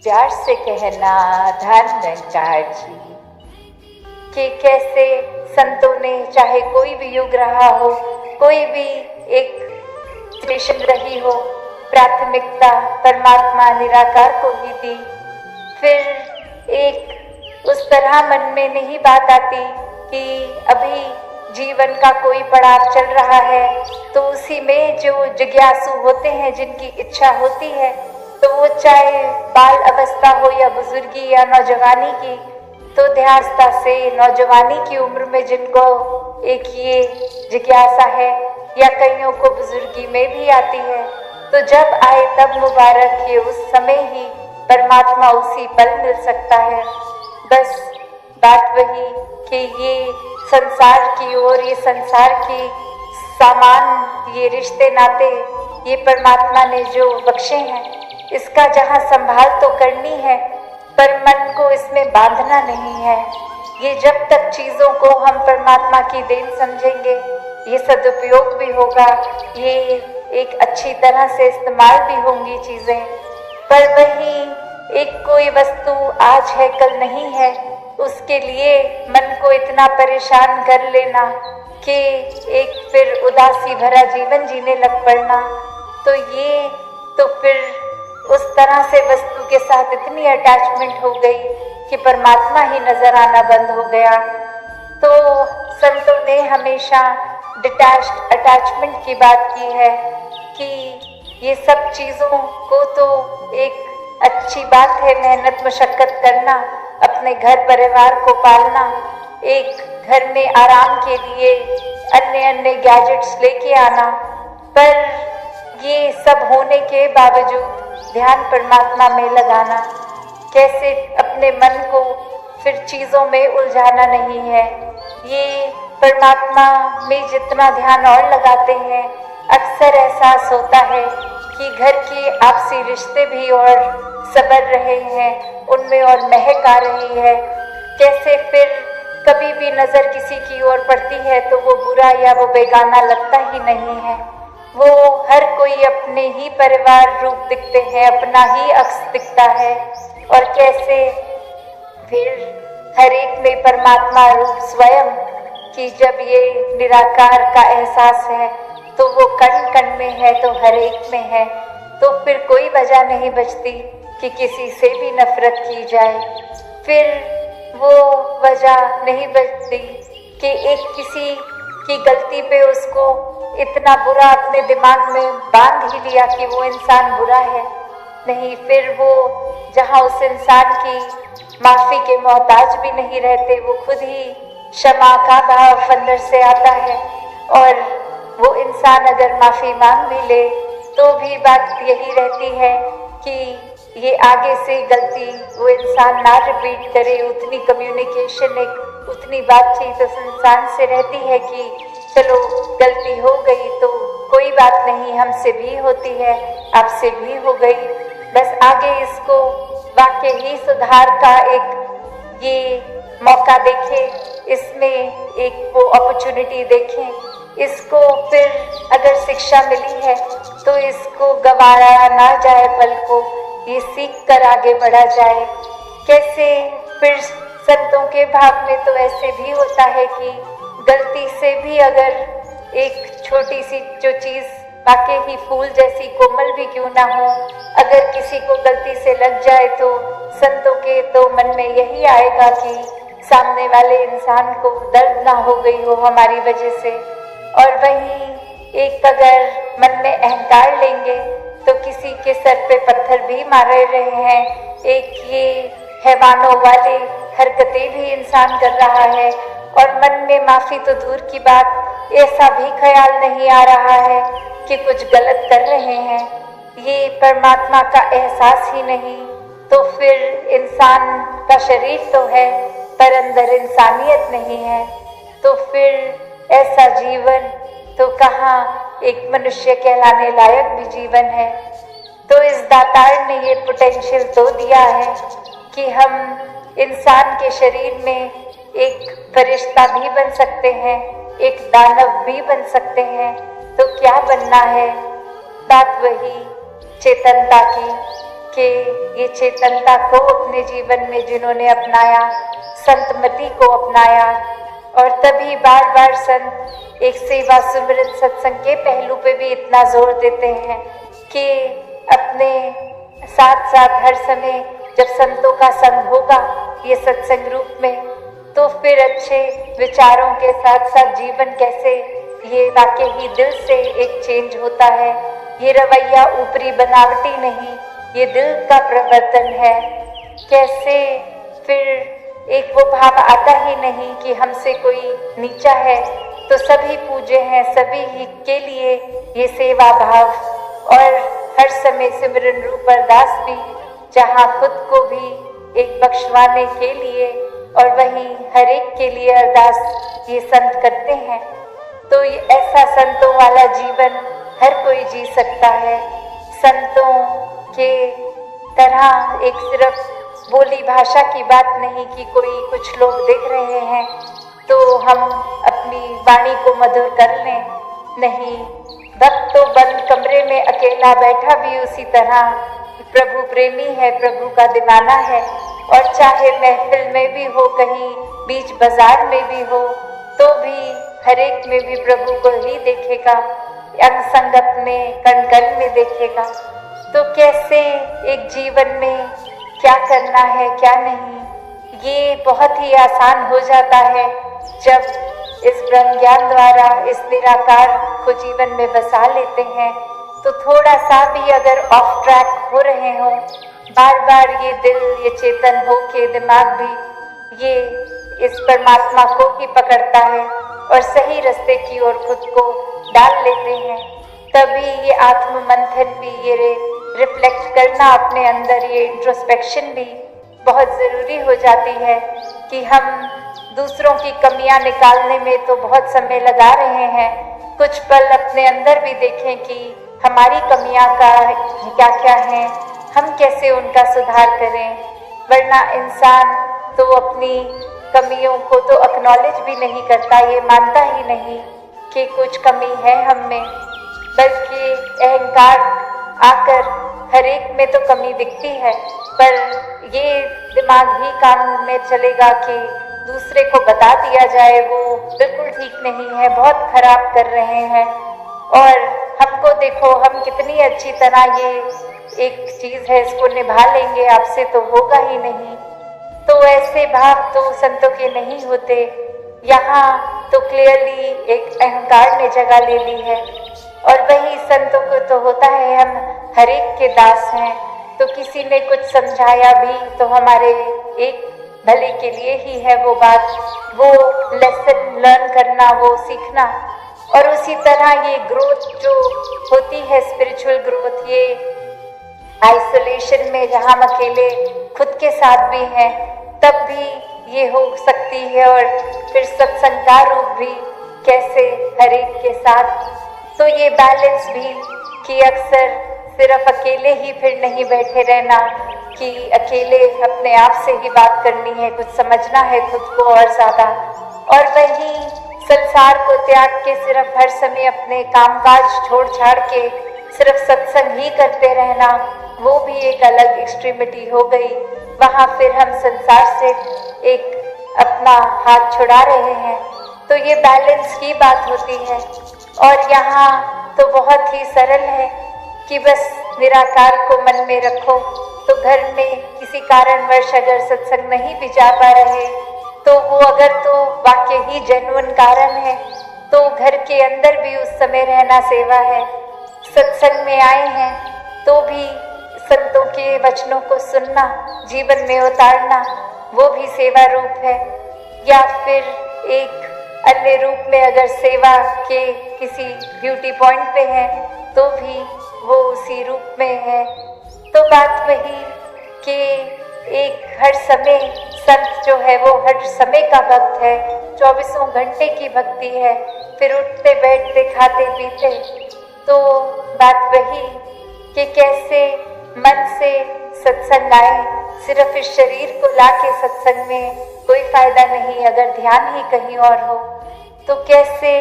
प्यार से कहना धर्मकार जी कि कैसे संतों ने, चाहे कोई भी युग रहा हो, कोई भी एक सिचुएशन रही हो, प्राथमिकता परमात्मा निराकार को ही दी। फिर एक उस तरह मन में नहीं बात आती कि अभी जीवन का कोई पड़ाव चल रहा है, तो उसी में जो जिज्ञासु होते हैं, जिनकी इच्छा होती है, तो वो चाहे बाल अवस्था हो या बुजुर्गी या नौजवानी की, तो ध्यानस्था से नौजवानी की उम्र में जिनको एक ये जिज्ञासा है, या कईयों को बुजुर्गी में भी आती है, तो जब आए तब मुबारक, ये उस समय ही परमात्मा उसी पल मिल सकता है। बस बात वही कि ये संसार की ओर, ये संसार की सामान, ये रिश्ते नाते, ये परमात्मा ने जो बख्शे हैं, इसका जहाँ संभाल तो करनी है, पर मन को इसमें बांधना नहीं है। ये जब तक चीज़ों को हम परमात्मा की देन समझेंगे, ये सदुपयोग भी होगा, ये एक अच्छी तरह से इस्तेमाल भी होंगी चीज़ें। पर वही एक कोई वस्तु आज है कल नहीं है, उसके लिए मन को इतना परेशान कर लेना कि एक फिर उदासी भरा जीवन जीने लग पड़ना, तो ये तो फिर उस तरह से वस्तु के साथ इतनी अटैचमेंट हो गई कि परमात्मा ही नजर आना बंद हो गया। तो संतों ने हमेशा डिटैच्ड अटैचमेंट की बात की है कि ये सब चीज़ों को तो एक अच्छी बात है, मेहनत मशक्कत करना, अपने घर परिवार को पालना, एक घर में आराम के लिए अन्य अन्य गैजेट्स लेके आना, पर ये सब होने के बावजूद ध्यान परमात्मा में लगाना, कैसे अपने मन को फिर चीज़ों में उलझाना नहीं है। ये परमात्मा में जितना ध्यान और लगाते हैं, अक्सर एहसास होता है कि घर के आपसी रिश्ते भी और संवर रहे हैं, उनमें और महक आ रही है। कैसे फिर कभी भी नज़र किसी की ओर पड़ती है तो वो बुरा या वो बेगाना लगता ही नहीं है, वो हर कोई अपने ही परिवार रूप दिखते हैं, अपना ही अक्स दिखता है। और कैसे फिर हर एक में परमात्मा रूप स्वयं कि जब ये निराकार का एहसास है तो वो कण कण में है, तो हर एक में है, तो फिर कोई वजह नहीं बचती कि किसी से भी नफरत की जाए। फिर वो वजह नहीं बचती कि एक किसी की गलती पे उसको इतना बुरा अपने दिमाग में बांध ही लिया कि वो इंसान बुरा है। नहीं, फिर वो जहाँ उस इंसान की माफ़ी के मोहताज भी नहीं रहते, वो खुद ही क्षमा का भाव अंदर से आता है, और वो इंसान अगर माफ़ी मांग भी ले तो भी बात यही रहती है कि ये आगे से गलती वो इंसान ना रिपीट करे। उतनी कम्युनिकेशन, एक उतनी बातचीत उस इंसान से रहती है कि चलो गलती हो गई तो कोई बात नहीं, हमसे भी होती है, आपसे भी हो गई, बस आगे इसको वाकई ही सुधार का एक ये मौका देखें, इसमें एक वो अपॉर्चुनिटी देखें, इसको फिर अगर शिक्षा मिली है तो इसको गंवाया ना जाए पल को, ये सीख कर आगे बढ़ा जाए। कैसे फिर संतों के भाव में तो ऐसे भी होता है कि गलती से भी अगर एक छोटी सी जो चीज़ वाकई ही फूल जैसी कोमल भी क्यों ना हो, अगर किसी को गलती से लग जाए तो संतों के तो मन में यही आएगा कि सामने वाले इंसान को दर्द ना हो गई हो हमारी वजह से। और वहीं एक अगर मन में अहंकार लेंगे तो किसी के सर पे पत्थर भी मारे रहे हैं, एक ये हैवानों वाले हरकतें भी इंसान कर रहा है, और मन में माफ़ी तो दूर की बात, ऐसा भी ख्याल नहीं आ रहा है कि कुछ गलत कर रहे हैं। ये परमात्मा का एहसास ही नहीं, तो फिर इंसान का शरीर तो है पर अंदर इंसानियत नहीं है, तो फिर ऐसा जीवन तो कहाँ एक मनुष्य कहलाने लायक भी जीवन है। तो इस दातार ने ये पोटेंशियल तो दिया है कि हम इंसान के शरीर में एक फरिश्ता भी बन सकते हैं, एक दानव भी बन सकते हैं। तो क्या बनना है? बात वही चेतनता की कि ये चेतनता को अपने जीवन में जिन्होंने अपनाया, संतमति को अपनाया, और तभी बार बार संत एक सेवा सुमिरन सत्संग के पहलू पे भी इतना जोर देते हैं कि अपने साथ साथ हर समय जब संतों का संग होगा ये सत्संग रूप में, तो फिर अच्छे विचारों के साथ साथ जीवन कैसे ये वाकई ही दिल से एक चेंज होता है। ये रवैया ऊपरी बनावटी नहीं, ये दिल का प्रवर्तन है। कैसे फिर एक वो भाव आता ही नहीं कि हमसे कोई नीचा है तो सभी पूज्य हैं, सभी ही के लिए ये सेवा भाव। और हर समय सिमरन रूप अरदास भी, जहाँ खुद को भी एक बख्शवाने के लिए और वहीं हर एक के लिए अरदास ये संत करते हैं। तो ये ऐसा संतों वाला जीवन हर कोई जी सकता है। संतों के तरह एक सिर्फ बोली भाषा की बात नहीं कि कोई कुछ लोग देख रहे हैं तो हम अपनी वाणी को मधुर कर लें, नहीं। भक्त तो बंद कमरे में अकेला बैठा भी उसी तरह प्रभु प्रेमी है, प्रभु का दीवाना है। और चाहे महफिल में भी हो, कहीं बीच बाजार में भी हो, तो भी हर एक में भी प्रभु को ही देखेगा, अंग संगत में कण कण में देखेगा। तो कैसे एक जीवन में क्या करना है क्या नहीं, ये बहुत ही आसान हो जाता है जब इस ब्रह्म ज्ञान द्वारा इस निराकार को जीवन में बसा लेते हैं। तो थोड़ा सा भी अगर ऑफ ट्रैक हो रहे हो, बार बार ये दिल ये चेतन हो के दिमाग भी ये इस परमात्मा को ही पकड़ता है और सही रास्ते की ओर खुद को डाल लेते हैं। तभी ये आत्म मंथन भी, ये रिफ्लेक्ट करना अपने अंदर, ये इंट्रोस्पेक्शन भी बहुत ज़रूरी हो जाती है कि हम दूसरों की कमियां निकालने में तो बहुत समय लगा रहे हैं, कुछ पल अपने अंदर भी देखें कि हमारी कमियां का क्या क्या हैं, हम कैसे उनका सुधार करें। वरना इंसान तो अपनी कमियों को तो एक्नॉलेज भी नहीं करता, ये मानता ही नहीं कि कुछ कमी है हम में, बल्कि अहंकार आकर हर एक में तो कमी दिखती है, पर ये दिमाग ही काम में चलेगा कि दूसरे को बता दिया जाए वो बिल्कुल ठीक नहीं है, बहुत खराब कर रहे हैं, और हमको देखो हम कितनी अच्छी तरह ये एक चीज़ है इसको निभा लेंगे, आपसे तो होगा ही नहीं। तो ऐसे भाव तो संतों के नहीं होते। यहाँ तो क्लियरली एक अहंकार ने जगह ले ली है, और वही संतों को तो होता है हम हर एक के दास हैं। तो किसी ने कुछ समझाया भी तो हमारे एक भले के लिए ही है वो बात, वो लेसन लर्न करना, वो सीखना। और उसी तरह ये ग्रोथ जो होती है, स्पिरिचुअल ग्रोथ, ये आइसोलेशन में जहाँ हम अकेले खुद के साथ भी हैं तब भी ये हो सकती है, और फिर सत्संग का रूप भी कैसे हर एक के साथ। तो ये बैलेंस भी कि अक्सर सिर्फ अकेले ही फिर नहीं बैठे रहना कि अकेले अपने आप से ही बात करनी है, कुछ समझना है खुद को और ज़्यादा, और वही संसार को त्याग के सिर्फ हर समय अपने कामकाज छोड़ छाड़ के सिर्फ सत्संग ही करते रहना, वो भी एक अलग एक्सट्रीमिटी हो गई। वहाँ फिर हम संसार से एक अपना हाथ छुड़ा रहे हैं। तो ये बैलेंस की बात होती है, और यहाँ तो बहुत ही सरल है कि बस निराकार को मन में रखो। तो घर में किसी कारणवश अगर सत्संग नहीं भी जा पा रहे तो वो अगर तो वाकई ही जेन्युइन कारण है तो घर के अंदर भी उस समय रहना सेवा है। सत्संग में आए हैं तो भी संतों के वचनों को सुनना, जीवन में उतारना, वो भी सेवा रूप है। या फिर एक अन्य रूप में अगर सेवा के किसी ड्यूटी पॉइंट पे है तो भी वो उसी रूप में है। तो बात वही कि एक हर समय संत जो है वो हर समय का भक्त है, 24 घंटे की भक्ति है, फिर उठते बैठते खाते पीते। तो बात वही कि कैसे मन से सत्संग आए, सिर्फ इस शरीर को लाके सत्संग में कोई फायदा नहीं अगर ध्यान ही कहीं और हो। तो कैसे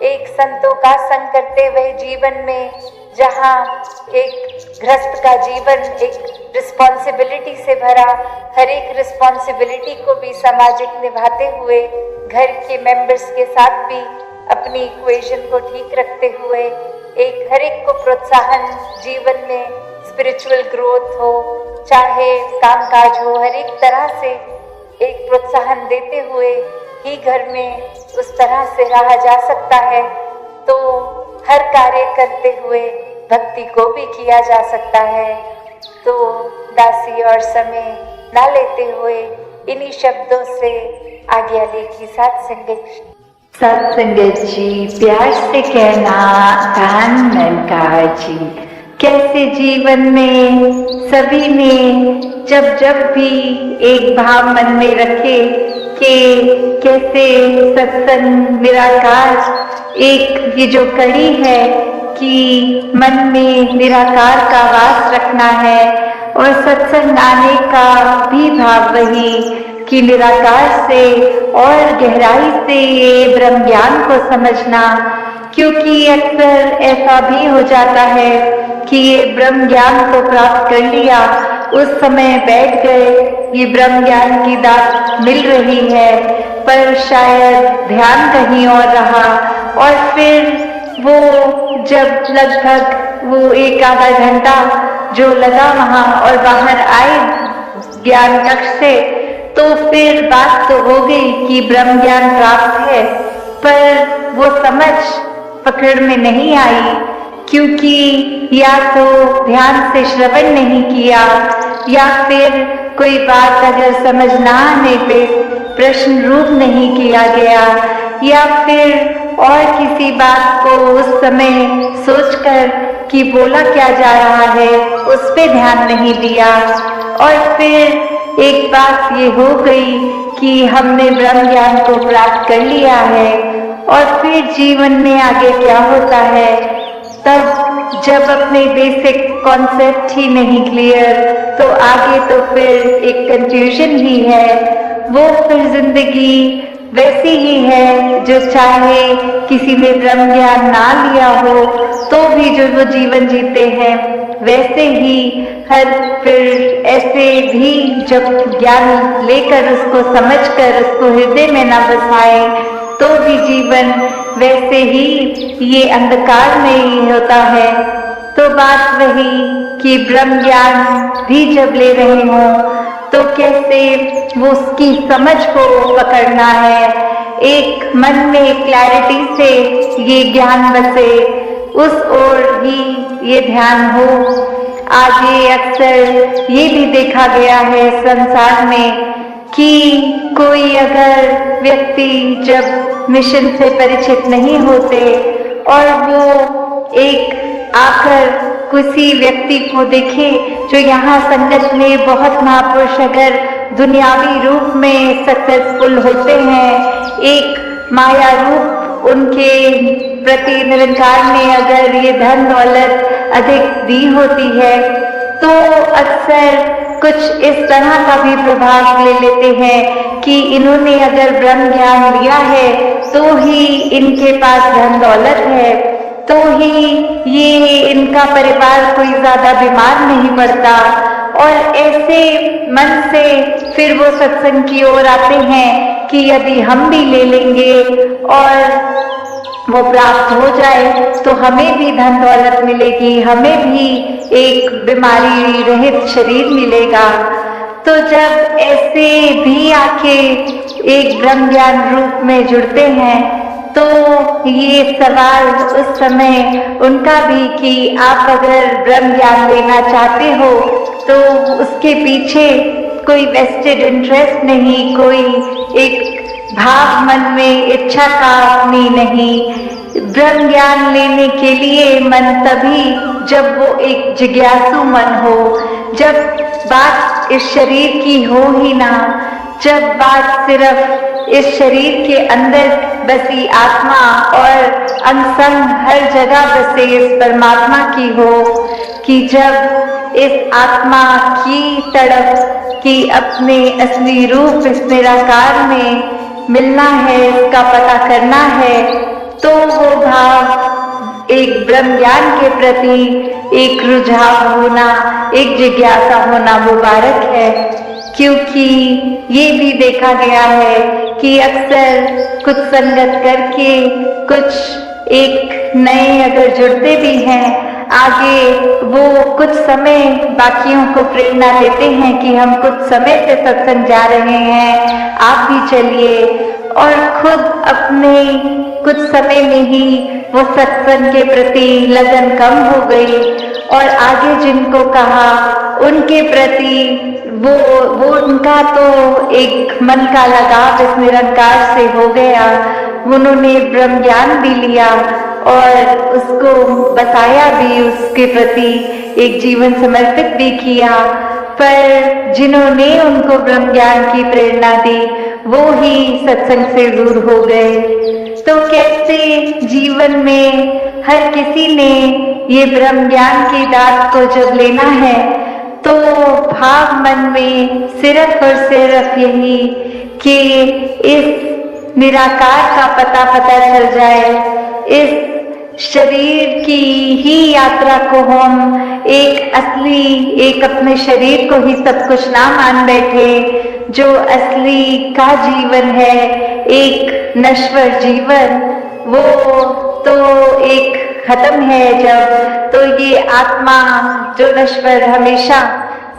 एक संतों का संग करते हुए जीवन में जहाँ एक गृहस्थ का जीवन एक रिस्पॉन्सिबिलिटी से भरा, हर एक रिस्पॉन्सिबिलिटी को भी सामाजिक निभाते हुए, घर के मेंबर्स के साथ भी अपनी इक्वेशन को ठीक रखते हुए, एक हर एक को प्रोत्साहन, जीवन में स्पिरिचुअल ग्रोथ हो, चाहे कामकाज हो, हर एक तरह से एक प्रोत्साहन देते हुए ही घर में उस तरह से रहा जा सकता है। तो हर कार्य करते हुए भक्ति को भी किया जा सकता है। तो दासी और समय ना लेते हुए इन्हीं शब्दों से आज्ञा लेगी सत्संगत जी। प्यार से कहना धन निरंकार जी। कैसे जीवन में सभी ने जब जब भी एक भाव मन में रखे कि कैसे सत्संग निराकार एक ये जो कड़ी है कि मन में निराकार का वास रखना है, और सत्संग आने का भी भाव वही कि निराकार से और गहराई से ये ब्रह्म ज्ञान को समझना। क्योंकि अक्सर ऐसा भी हो जाता है कि ये ब्रह्म ज्ञान को प्राप्त कर लिया, उस समय बैठ गए, ये ब्रह्म ज्ञान की दात मिल रही है, पर शायद ध्यान कहीं और रहा, और फिर वो जब लगभग वो एक आधा घंटा जो लगा वहाँ और बाहर आए ज्ञान कक्ष से, तो फिर बात तो हो गई कि ब्रह्म ज्ञान प्राप्त है, पर वो समझ पकड़ में नहीं आई, क्योंकि या तो ध्यान से श्रवण नहीं किया, या फिर कोई बात अगर समझ ना आने पे प्रश्न रूप नहीं किया गया, या फिर और किसी बात को उस समय सोचकर कि बोला क्या जा रहा है उस पे ध्यान नहीं दिया, और फिर एक बात ये हो गई कि हमने ब्रह्म ज्ञान को प्राप्त कर लिया है, और फिर जीवन में आगे क्या होता है, तब जब अपने बेसिक कॉन्सेप्ट ही नहीं क्लियर, तो आगे तो फिर एक कंफ्यूजन ही है। वो फिर जिंदगी वैसी ही है जो चाहे किसी ने ब्रह्म ज्ञान ना लिया हो तो भी जो वो जीवन जीते हैं, वैसे ही हर फिर ऐसे भी जब ज्ञान लेकर उसको समझकर उसको हृदय में न बसाए तो भी जीवन वैसे ही ये अंधकार में ही होता है। तो बात वही कि ब्रह्म ज्ञान भी जब ले रहे हों तो कैसे वो उसकी समझ को पकड़ना है, एक मन में क्लैरिटी से ये ज्ञान बसे, उस ओर ही ये ध्यान हो। आगे अक्सर ये भी देखा गया है संसार में कि कोई अगर व्यक्ति जब मिशन से परिचित नहीं होते और वो एक आकर किसी व्यक्ति को देखे जो यहाँ संगत में बहुत महापुरुष अगर दुनियावी रूप में सक्सेसफुल होते हैं, एक माया रूप उनके प्रति निरंकार ने अगर ये धन दौलत अधिक दी होती है, तो अक्सर कुछ इस तरह का भी प्रभाव ले लेते हैं कि इन्होंने अगर ब्रह्म ज्ञान लिया है तो ही इनके पास धन दौलत है, तो ही ये इनका परिवार कोई ज्यादा बीमार नहीं पड़ता, और ऐसे मन से फिर वो सत्संग की ओर आते हैं कि यदि हम भी ले लेंगे और वो प्राप्त हो जाए तो हमें भी धन दौलत मिलेगी, हमें भी एक बीमारी रहित शरीर मिलेगा। तो जब ऐसे भी आके एक ब्रह्म ज्ञान रूप में जुड़ते हैं तो ये सवाल उस समय उनका भी कि आप अगर ब्रह्म ज्ञान लेना चाहते हो तो उसके पीछे कोई वेस्टेड इंटरेस्ट नहीं, कोई एक भाव मन में इच्छा का नहीं। ब्रह्म ज्ञान लेने के लिए मन तभी जब वो एक जिज्ञासु मन हो, जब बात इस शरीर की हो ही ना, जब बात सिर्फ इस शरीर के अंदर बसी आत्मा और अंग संग हर जगह बसे इस परमात्मा की हो, कि जब इस आत्मा की तड़प की अपने असली रूप इस निराकार में मिलना है, इसका पता करना है, तो वो भाव एक ब्रह्म ज्ञान के प्रति एक रुझाव होना, एक जिज्ञासा होना मुबारक है। क्योंकि ये भी देखा गया है कि अक्सर कुछ संगत करके कुछ एक नए अगर जुड़ते भी हैं, आगे वो कुछ समय बाकियों को प्रेरणा देते हैं कि हम कुछ समय से सत्संग जा रहे हैं, आप भी चलिए, और खुद अपने कुछ समय में ही वो सत्संग के प्रति लगन कम हो गई और आगे जिनको कहा उनके प्रति वो उनका तो एक मन का लगाव इस निरंकार से हो गया। उन्होंने ब्रह्म ज्ञान भी लिया और उसको बताया भी, उसके प्रति एक जीवन समर्पित भी किया, पर जिन्होंने उनको ब्रह्म ज्ञान की प्रेरणा दी वो ही सत्संग से दूर हो गए। तो कैसे जीवन में हर किसी ने ये ब्रह्म ज्ञान की दात को जब लेना है तो भाव मन में सिर्फ और सिर्फ यही कि इस निराकार का पता चल जाए, इस शरीर की ही यात्रा को हम एक अपने शरीर को ही सब कुछ ना मान बैठे। जो असली का जीवन है, एक नश्वर जीवन, वो तो एक खत्म है जब, तो ये आत्मा जो नश्वर हमेशा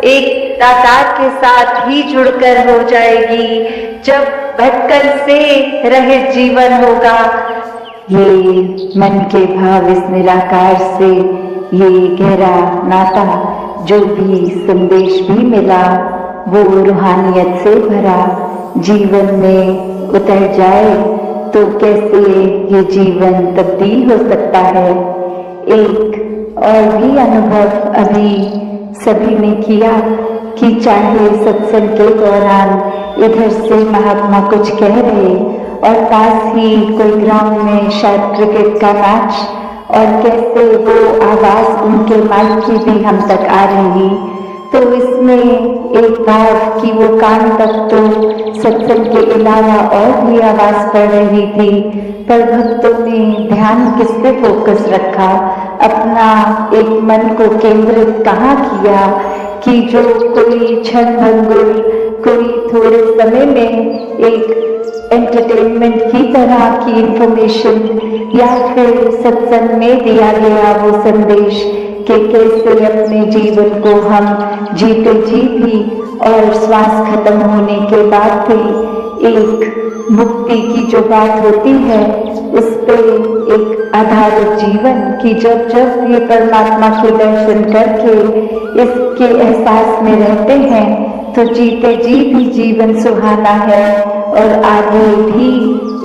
एक दातार के साथ ही जुड़कर हो जाएगी जब भटकन से रहित जीवन होगा। ये मन के भाव इस निराकार से, ये गहरा नाता, जो भी संदेश भी मिला वो रूहानियत से भरा जीवन में उतर जाए तो कैसे ये जीवन तब्दील हो सकता है। एक और भी अनुभव अभी सभी ने किया कि चाहे सत्संग के दौरान इधर से महात्मा कुछ कह रहे और पास ही कोई ग्राउंड में शायद क्रिकेट का मैच, और कैसे वो आवाज उनके माइक की भी हम तक आ रही, तो इसमें एक भाव कि वो कान तक तो सत्संग के अलावा और भी आवाज पड़ रही थी, पर भक्तों ने ध्यान किस पे फोकस रखा, अपना एक मन को केंद्रित कहाँ किया कि जो कोई क्षण भंगुर, कोई थोड़े समय में एक एंटरटेनमेंट की तरह की इंफॉर्मेशन या फिर सत्संग में दिया गया वो संदेश कि कैसे अपने जीवन को हम जीते जी भी और श्वास खत्म होने के बाद भी एक मुक्ति की जो बात होती है उस पे एक आधारित जीवन की जब जब ये परमात्मा के दर्शन करके इसके एहसास में रहते हैं तो जीते जी भी जीवन सुहाना है। और आगे भी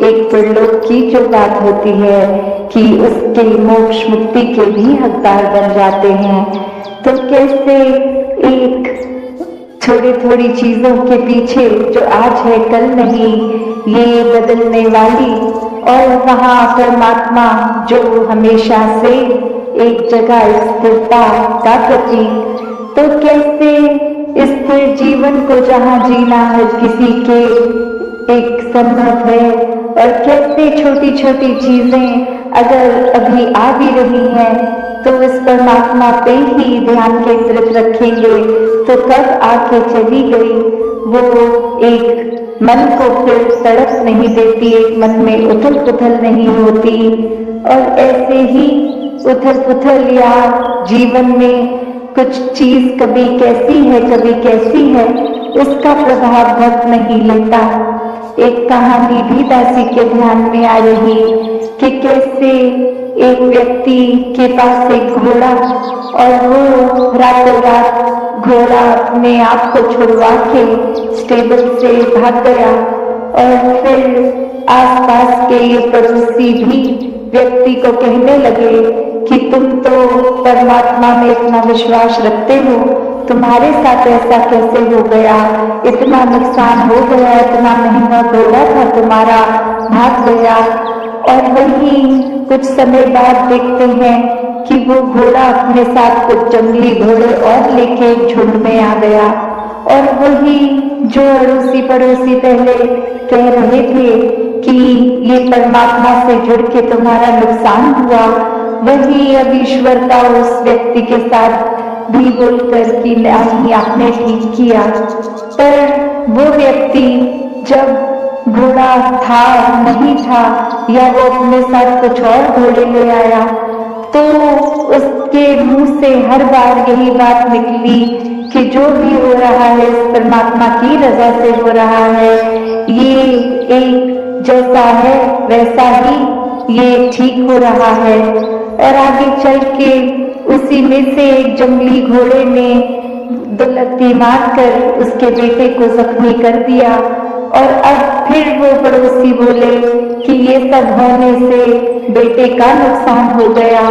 एक परलोक की जो बात होती है कि उसके मोक्ष मुक्ति के भी हकदार बन जाते हैं। तो कैसे एक थोड़ी चीजों के पीछे जो आज है कल नहीं, ये बदलने वाली, और वहाँ परमात्मा जो हमेशा से एक जगह स्थिरता का प्रतीक, तो कैसे स्थिर जीवन को जहाँ जीना हर किसी के एक संभव है, और कैसे छोटी चीजें अगर अभी आ भी रही हैं तो इस परमात्मा पे ही ध्यान केंद्रित रखेंगे तो कब आके चली गई वो एक मन को फिर तड़प नहीं देती, एक मन में उथल पुथल नहीं होती। और ऐसे ही उथल पुथल या जीवन में कुछ चीज कभी कैसी है कभी कैसी है, उसका प्रभाव भक्त नहीं लेता। एक कहानी भी दासी के ध्यान में आ रही कि कैसे एक व्यक्ति के पास एक घोड़ा, और वो रातों रात घोड़ा अपने आप को छुड़वा के स्टेबल से भाग गया, और फिर आसपास के ये पड़ोसी भी व्यक्ति को कहने लगे कि तुम तो परमात्मा में इतना विश्वास रखते हो, तुम्हारे साथ ऐसा कैसे हो गया, इतना नुकसान हो गया, इतना महंगा घोड़ा था तुम्हारा, भाग गया। और वही कुछ समय बाद देखते हैं कि वो घोड़ा अपने साथ कुछ जंगली घोड़े और लेके एक झुंड में आ गया, और वही जो अड़ोसी पड़ोसी पहले कह रहे थे कि ये परमात्मा से जुड़ के तुम्हारा नुकसान हुआ, वही अब ईश्वर का उस व्यक्ति के साथ भी बोलकर कि नहीं, आपने ठीक किया। पर वो व्यक्ति जब घोड़ा था नहीं था, या वो अपने साथ कुछ और घोड़े ले आया, तो उसके मुंह से हर बार यही बात निकली कि जो भी हो रहा है इस परमात्मा की रजा से हो रहा है, ये एक जैसा है वैसा ही ये ठीक हो रहा है। और आगे चल के उसी में से एक जंगली घोड़े ने दो लत्ती मारकर उसके बेटे को जख्मी कर दिया। और अब फिर वो पड़ोसी बोले कि ये सब होने से बेटे का नुकसान हो गया,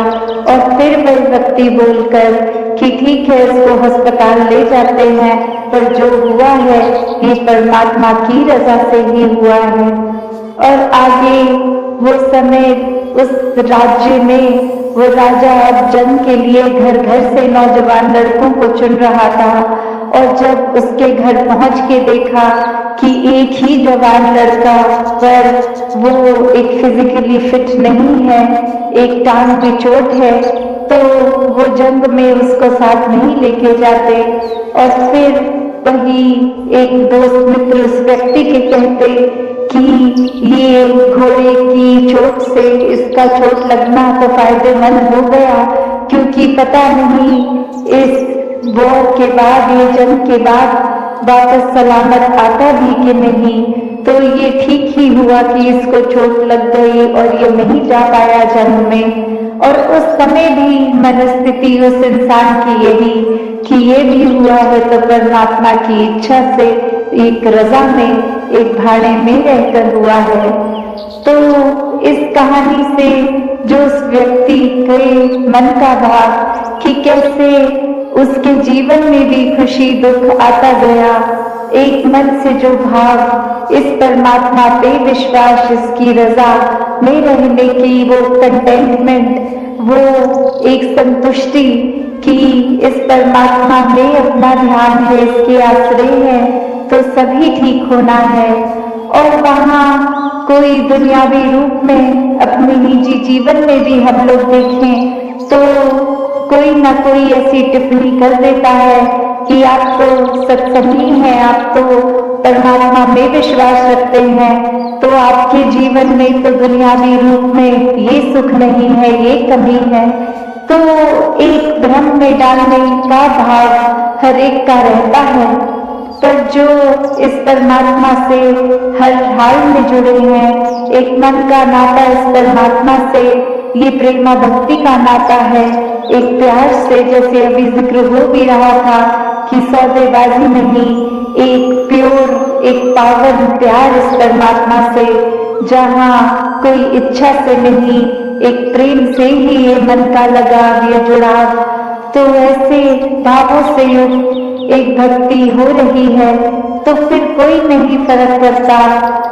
और फिर वह व्यक्ति बोलकर कि ठीक है, इसको अस्पताल ले जाते हैं, पर जो हुआ है ये परमात्मा की रजा से ही हुआ है। और आगे वो समय उस राज्य में वो राजा अब जंग के लिए घर घर से नौजवान लड़कों को चुन रहा था। और जब उसके घर पहुंच के देखा कि एक ही जवान लड़का, पर वो एक फिजिकली फिट नहीं है, एक टांग की चोट है, तो वो जंग में उसको साथ नहीं लेके जाते। और फिर वही एक दोस्त मित्र उस व्यक्ति के कहते कि ये घोड़े की चोट से इसका चोट लगना तो फायदेमंद हो गया, क्योंकि पता नहीं इस वॉर के बाद, ये जंग के बाद वापस सलामत आता भी कि नहीं। तो ये ठीक ही हुआ कि इसको चोट लग गई और ये नहीं जा पाया जंग में। और उस समय भी मनस्थिति उस इंसान की यही कि ये भी हुआ है तो परमात्मा की इच्छा से, एक रजा में, एक भाड़े में रहकर हुआ है। तो इस कहानी से जो उस व्यक्ति के मन का भाव कि कैसे उसके जीवन में भी खुशी दुख आता गया, एक मन से जो भाव इस परमात्मा पे विश्वास, इसकी रजा में रहने की वो कंटेंटमेंट, वो एक संतुष्टि कि इस परमात्मा में अपना ध्यान है, इसके आश्रय है तो सभी ठीक होना है। और वहाँ कोई दुनियावी रूप में अपने निजी जीवन में भी हम लोग देखें तो कोई ना कोई ऐसी टिप्पणी कर देता है कि आप तो सत्संगी हैं, आप तो परमात्मा में विश्वास रखते हैं, तो आपके जीवन में तो दुनियावी रूप में ये सुख नहीं है, ये कमी है। तो एक भ्रम में डालने का भाव हर एक का रहता है। पर जो इस परमात्मा से हर हाल में जुड़े हैं, एक मन का नाता इस परमात्मा से, ये प्रेमा भक्ति का नाता है, एक प्यार से, जैसे अभी जिक्र हो भी रहा था कि सौदेबाजी नहीं, एक प्योर, एक पावन प्यार इस परमात्मा से, जहाँ कोई इच्छा से नहीं, एक प्रेम से ही ये मन का लगाव, ये जुड़ाव। तो ऐसे भावों से युक्त एक भक्ति हो रही है तो फिर कोई नहीं फर्क करता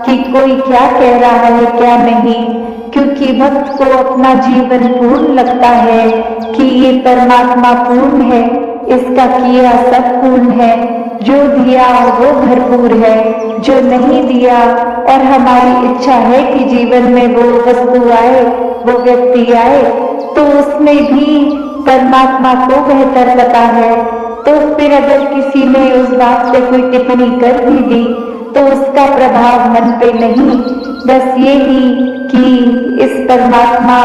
कि कोई क्या कह रहा है क्या नहीं, क्योंकि भक्त को अपना जीवन पूर्ण लगता है कि ये परमात्मा पूर्ण है, इसका किया सब पूर्ण है, जो दिया वो भरपूर है, जो नहीं दिया और हमारी इच्छा है कि जीवन में वो वस्तु आए, वो व्यक्ति आए, तो उसमें भी परमात्मा को बेहतर पता है। तो फिर अगर किसी ने उस बात पे कोई टिप्पणी कर भी दी तो उसका प्रभाव मन पे नहीं, बस ये ही कि इस परमात्मा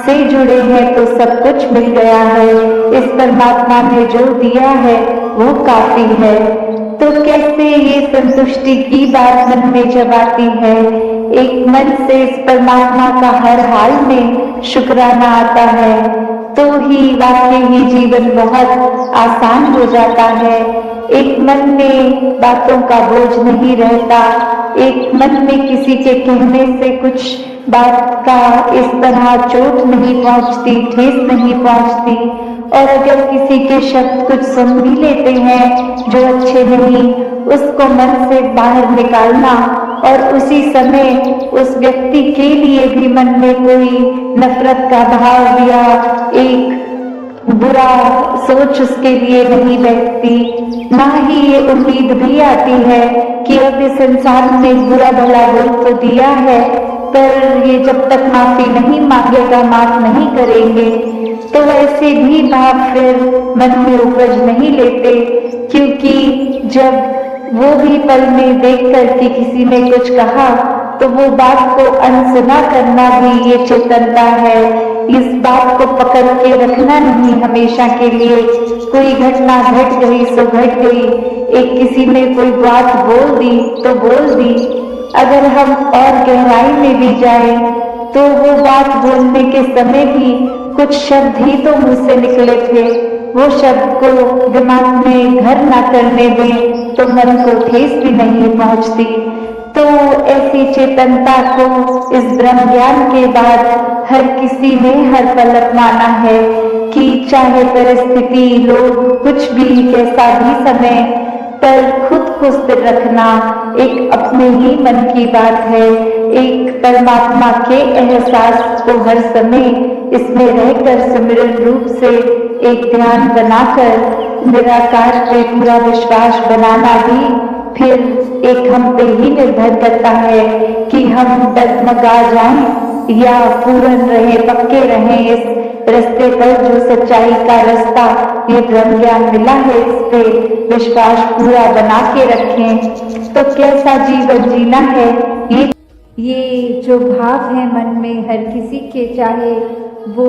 से जुड़े हैं तो सब कुछ मिल गया है, इस परमात्मा ने जो दिया है वो काफी है। तो कैसे ये संतुष्टि की बात मन में जब आती है, एक मन से इस परमात्मा का हर हाल में शुक्राना आता है, तो ही वाकई ही जीवन बहुत आसान हो जाता है। एक मन में बातों का बोझ नहीं रहता, एक मन में किसी के कहने से कुछ बात का इस तरह चोट नहीं पहुंचती, ठेस नहीं पहुंचती। और अगर किसी के शब्द कुछ सुन भी लेते हैं जो अच्छे नहीं, उसको मन से बाहर निकालना और उसी समय उस व्यक्ति के लिए भी मन में कोई नफरत का भाव या एक बुरा सोच उसके लिए नहीं बैठती, ना ही ये उम्मीद भी आती है कि अब इस इंसान ने बुरा भला बोल तो दिया है पर ये जब तक माफी नहीं मांगेगा, माफ नहीं करेंगे, तो ऐसे भी भाव फिर मन में उपज नहीं लेते, क्योंकि जब वो भी पल में देख कर कि किसी ने कुछ कहा तो वो बात को अनसुना करना भी ये चेतनता है। इस बात को पकड़ के रखना नहीं हमेशा के लिए। कोई घटना घट गई सो घट गई, एक किसी ने कोई बात बोल दी तो बोल दी। अगर हम और गहराई में भी जाए तो वो बात बोलने के समय भी कुछ शब्द ही तो मुंह से निकले थे, वो शब्द को दिमाग में घर ना करने दें तो मन को ठेस भी नहीं पहुंचती। तो ऐसी चेतनता को इस ब्रह्म ज्ञान के बाद हर किसी ने हर पल अपनाना है कि चाहे परिस्थिति, लोग, कुछ भी, कैसा भी समय, पर खुद को स्थिर रखना एक अपने ही मन की बात है। एक परमात्मा के एहसास को हर समय इसमें रहकर सिमरन रूप से एक ध्यान बनाकर निराकार पे पूरा विश्वास बनाना भी फिर एक हम पे ही निर्भर करता है कि हम डगमगा जाएं या पूर्ण रहे, पक्के रहें इस रास्ते पर जो सच्चाई का रास्ता ये ब्रह्म ज्ञान मिला है, इस पे विश्वास पूरा बना के रखें। तो कैसा जीवन जीना है, ये जो भाव है मन में हर किसी के, चाहे वो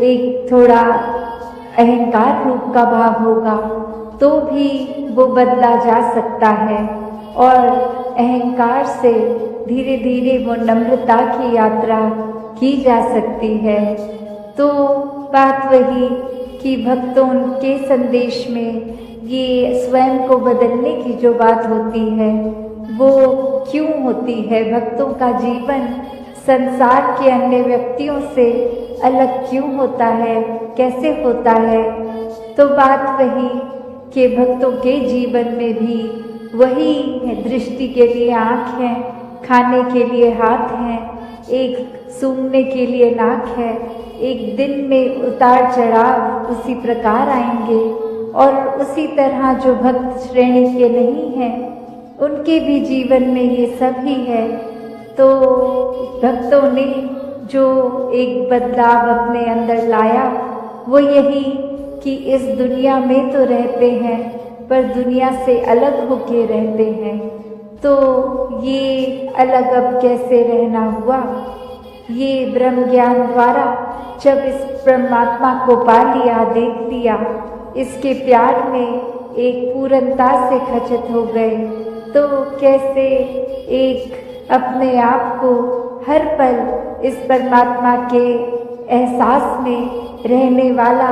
एक थोड़ा अहंकार रूप का भाव होगा तो भी वो बदला जा सकता है, और अहंकार से धीरे धीरे वो नम्रता की यात्रा की जा सकती है। तो बात वही कि भक्तों के संदेश में ये स्वयं को बदलने की जो बात होती है वो क्यों होती है, भक्तों का जीवन संसार के अन्य व्यक्तियों से अलग क्यों होता है, कैसे होता है। तो बात वही कि भक्तों के जीवन में भी वही है, दृष्टि के लिए आँख है, खाने के लिए हाथ हैं, एक सूंघने के लिए नाक है। एक दिन में उतार चढ़ाव उसी प्रकार आएंगे, और उसी तरह जो भक्त श्रेणी के नहीं हैं उनके भी जीवन में ये सब ही है। तो भक्तों ने जो एक बदलाव अपने अंदर लाया वो यही कि इस दुनिया में तो रहते हैं पर दुनिया से अलग होके रहते हैं। तो ये अलग अब कैसे रहना हुआ, ये ब्रह्म ज्ञान द्वारा जब इस परमात्मा को पा लिया, देख लिया, इसके प्यार में एक पूर्णता से खचित हो गए, तो कैसे एक अपने आप को हर पल इस परमात्मा के एहसास में रहने वाला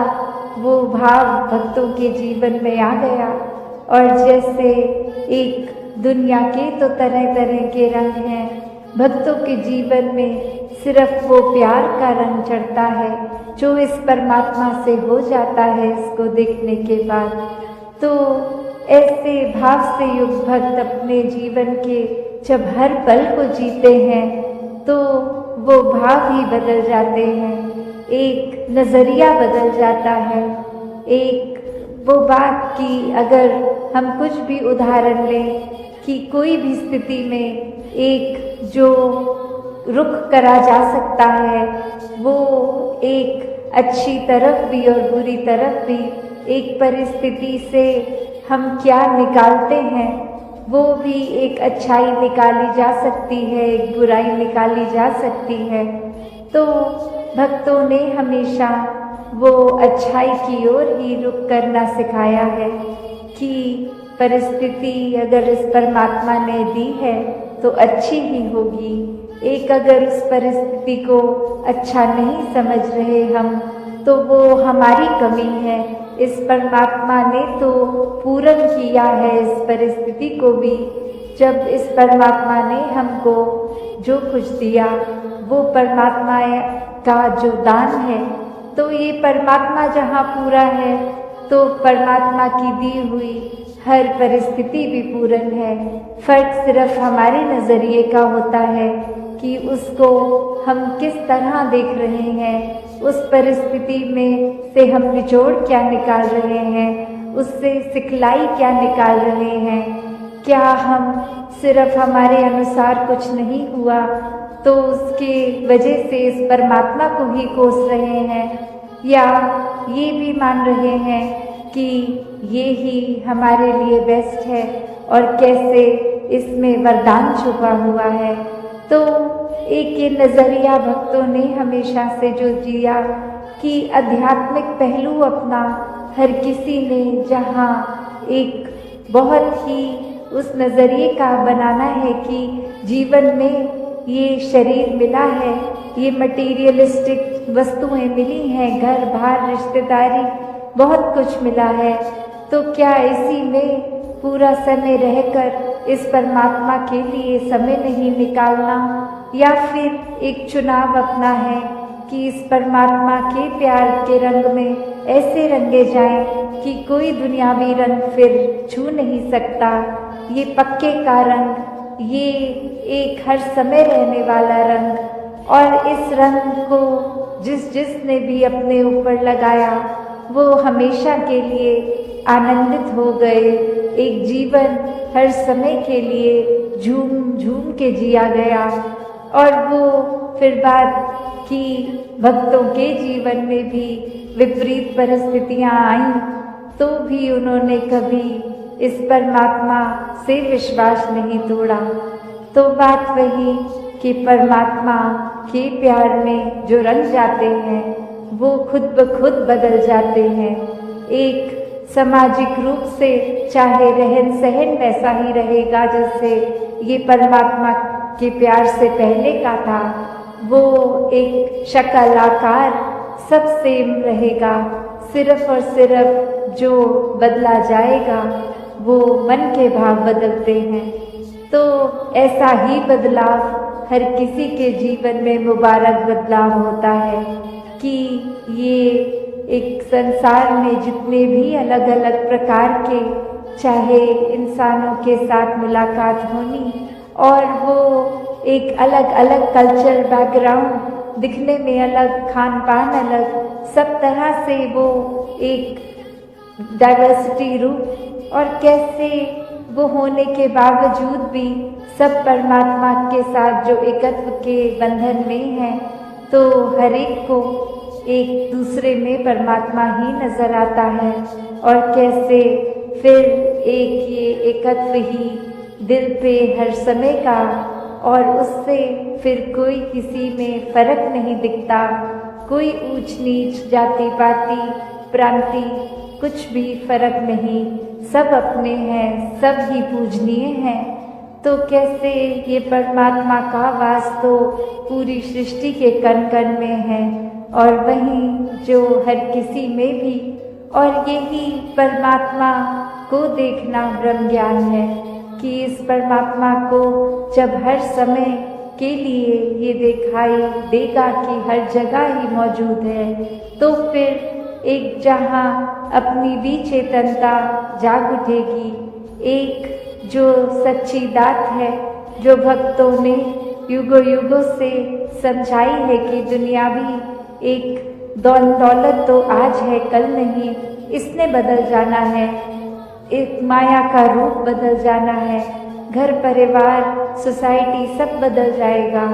वो भाव भक्तों के जीवन में आ गया। और जैसे एक दुनिया के तो तरह तरह के रंग हैं, भक्तों के जीवन में सिर्फ वो प्यार का रंग चढ़ता है जो इस परमात्मा से हो जाता है इसको देखने के बाद। तो ऐसे भाव से युक्त भक्त अपने जीवन के जब हर पल को जीते हैं तो वो भाव ही बदल जाते हैं, एक नज़रिया बदल जाता है। एक वो बात कि अगर हम कुछ भी उदाहरण लें कि कोई भी स्थिति में एक जो रुख करा जा सकता है वो एक अच्छी तरफ भी और बुरी तरफ भी, एक परिस्थिति से हम क्या निकालते हैं वो भी एक अच्छाई निकाली जा सकती है, एक बुराई निकाली जा सकती है। तो भक्तों ने हमेशा वो अच्छाई की ओर ही रुख करना सिखाया है कि परिस्थिति अगर इस परमात्मा ने दी है तो अच्छी ही होगी। एक अगर उस परिस्थिति को अच्छा नहीं समझ रहे हम तो वो हमारी कमी है। इस परमात्मा ने तो पूर्ण किया है इस परिस्थिति को भी। जब इस परमात्मा ने हमको जो कुछ दिया वो परमात्मा का जो दान है, तो ये परमात्मा जहाँ पूरा है तो परमात्मा की दी हुई हर परिस्थिति भी पूर्ण है। फर्क सिर्फ हमारे नज़रिए का होता है कि उसको हम किस तरह देख रहे हैं, उस परिस्थिति में से हम निचोड़ क्या निकाल रहे हैं, उससे सिखलाई क्या निकाल रहे हैं। क्या हम सिर्फ हमारे अनुसार कुछ नहीं हुआ तो उसके वजह से इस परमात्मा को ही कोस रहे हैं, या ये भी मान रहे हैं कि ये ही हमारे लिए बेस्ट है और कैसे इसमें वरदान छुपा हुआ है। तो एक ये नज़रिया भक्तों ने हमेशा से जो दिया कि आध्यात्मिक पहलू अपना हर किसी ने जहाँ एक बहुत ही उस नज़रिए का बनाना है कि जीवन में ये शरीर मिला है, ये मटीरियलिस्टिक वस्तुएं मिली हैं, घर बार रिश्तेदारी बहुत कुछ मिला है, तो क्या इसी में पूरा समय रहकर इस परमात्मा के लिए समय नहीं निकालना, या फिर एक चुनाव अपना है कि इस परमात्मा के प्यार के रंग में ऐसे रंगे जाएं कि कोई दुनियावी रंग फिर छू नहीं सकता। ये पक्के का रंग, ये एक हर समय रहने वाला रंग, और इस रंग को जिसने भी अपने ऊपर लगाया वो हमेशा के लिए आनंदित हो गए। एक जीवन हर समय के लिए झूम झूम के जिया गया। और वो फिर बात कि भक्तों के जीवन में भी विपरीत परिस्थितियां आईं, तो भी उन्होंने कभी इस परमात्मा से विश्वास नहीं तोड़ा। तो बात वही कि परमात्मा के प्यार में जो रंग जाते हैं वो खुद ब खुद बदल जाते हैं। एक सामाजिक रूप से चाहे रहन सहन वैसा ही रहेगा जैसे ये परमात्मा के प्यार से पहले का था, वो एक शक्ल आकार सब सेम रहेगा, सिर्फ और सिर्फ जो बदला जाएगा वो मन के भाव बदलते हैं। तो ऐसा ही बदलाव हर किसी के जीवन में मुबारक बदलाव होता है कि ये एक संसार में जितने भी अलग अलग प्रकार के चाहे इंसानों के साथ मुलाकात होनी, और वो एक अलग अलग कल्चर बैकग्राउंड, दिखने में अलग, खान पान अलग, सब तरह से वो एक डाइवर्सिटी रूप, और कैसे वो होने के बावजूद भी सब परमात्मा के साथ जो एकत्व के बंधन में हैं, तो हर एक को एक दूसरे में परमात्मा ही नजर आता है। और कैसे फिर एक ये एकत्व ही दिल पे हर समय का, और उससे फिर कोई किसी में फर्क नहीं दिखता, कोई ऊंच नीच जाति पाति प्रांति कुछ भी फर्क नहीं, सब अपने हैं, सब ही पूजनीय हैं। तो कैसे ये परमात्मा का वास तो पूरी सृष्टि के कण कण में है, और वहीं जो हर किसी में भी, और यही परमात्मा को देखना ब्रह्म ज्ञान है कि इस परमात्मा को जब हर समय के लिए ये दिखाई देगा कि हर जगह ही मौजूद है, तो फिर एक जहाँ अपनी भी चेतनता जाग उठेगी, एक जो सच्ची दात है जो भक्तों ने युगों युगों से समझाई है कि दुनियावी एक दौलत तो आज है कल नहीं, इसने बदल जाना है, एक माया का रूप बदल जाना है, घर परिवार सोसाइटी सब बदल जाएगा,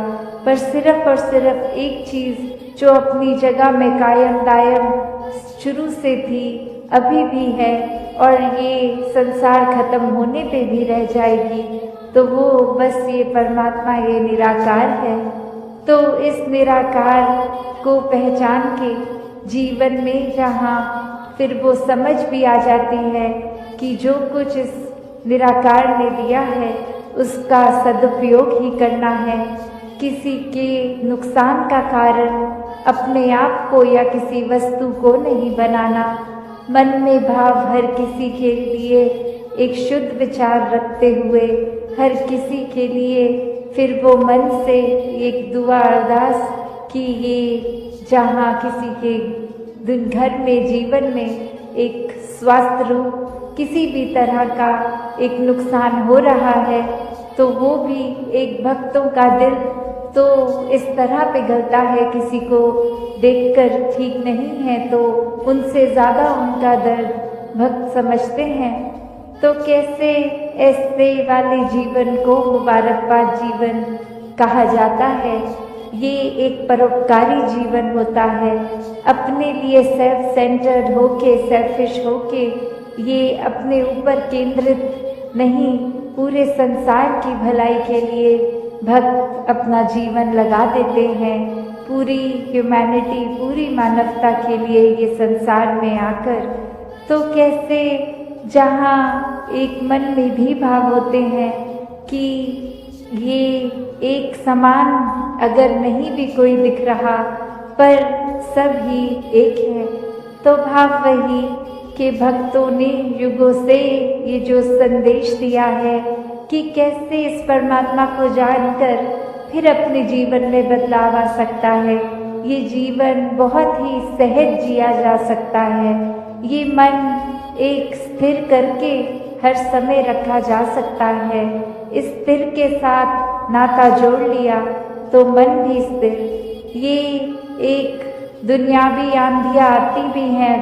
पर सिर्फ और सिर्फ एक चीज़ जो अपनी जगह में कायम दायम शुरू से थी, अभी भी है, और ये संसार खत्म होने पे भी रह जाएगी, तो वो बस ये परमात्मा, ये निराकार है। तो इस निराकार को पहचान के जीवन में जहाँ फिर वो समझ भी आ जाती है कि जो कुछ इस निराकार ने दिया है उसका सदुपयोग ही करना है, किसी के नुकसान का कारण अपने आप को या किसी वस्तु को नहीं बनाना, मन में भाव हर किसी के लिए एक शुद्ध विचार रखते हुए हर किसी के लिए फिर वो मन से एक दुआ अरदास कि ये जहाँ किसी के घर में जीवन में एक स्वास्थ्य रूप किसी भी तरह का एक नुकसान हो रहा है, तो वो भी एक भक्तों का दिल तो इस तरह पिघलता है, किसी को देखकर ठीक नहीं है तो उनसे ज़्यादा उनका दर्द भक्त समझते हैं। तो कैसे ऐसे वाले जीवन को मुबारकबाद जीवन कहा जाता है ये एक परोपकारी जीवन होता है। अपने लिए सेल्फ सेंटर्ड होके, सेल्फिश होके, ये अपने ऊपर केंद्रित नहीं, पूरे संसार की भलाई के लिए भक्त अपना जीवन लगा देते हैं। पूरी ह्यूमैनिटी, पूरी मानवता के लिए ये संसार में आकर, तो कैसे जहाँ एक मन में भी भाव होते हैं कि ये एक समान अगर नहीं भी कोई दिख रहा पर सब ही एक है, तो भाव वही कि भक्तों ने युगों से ये जो संदेश दिया है कि कैसे इस परमात्मा को जानकर फिर अपने जीवन में बदलाव आ सकता है। ये जीवन बहुत ही सहज जिया जा सकता है। ये मन एक स्थिर करके हर समय रखा जा सकता है। स्थिर के साथ नाता जोड़ लिया तो मन भी स्थिर। ये एक दुनियावी आंधियाँ आती भी हैं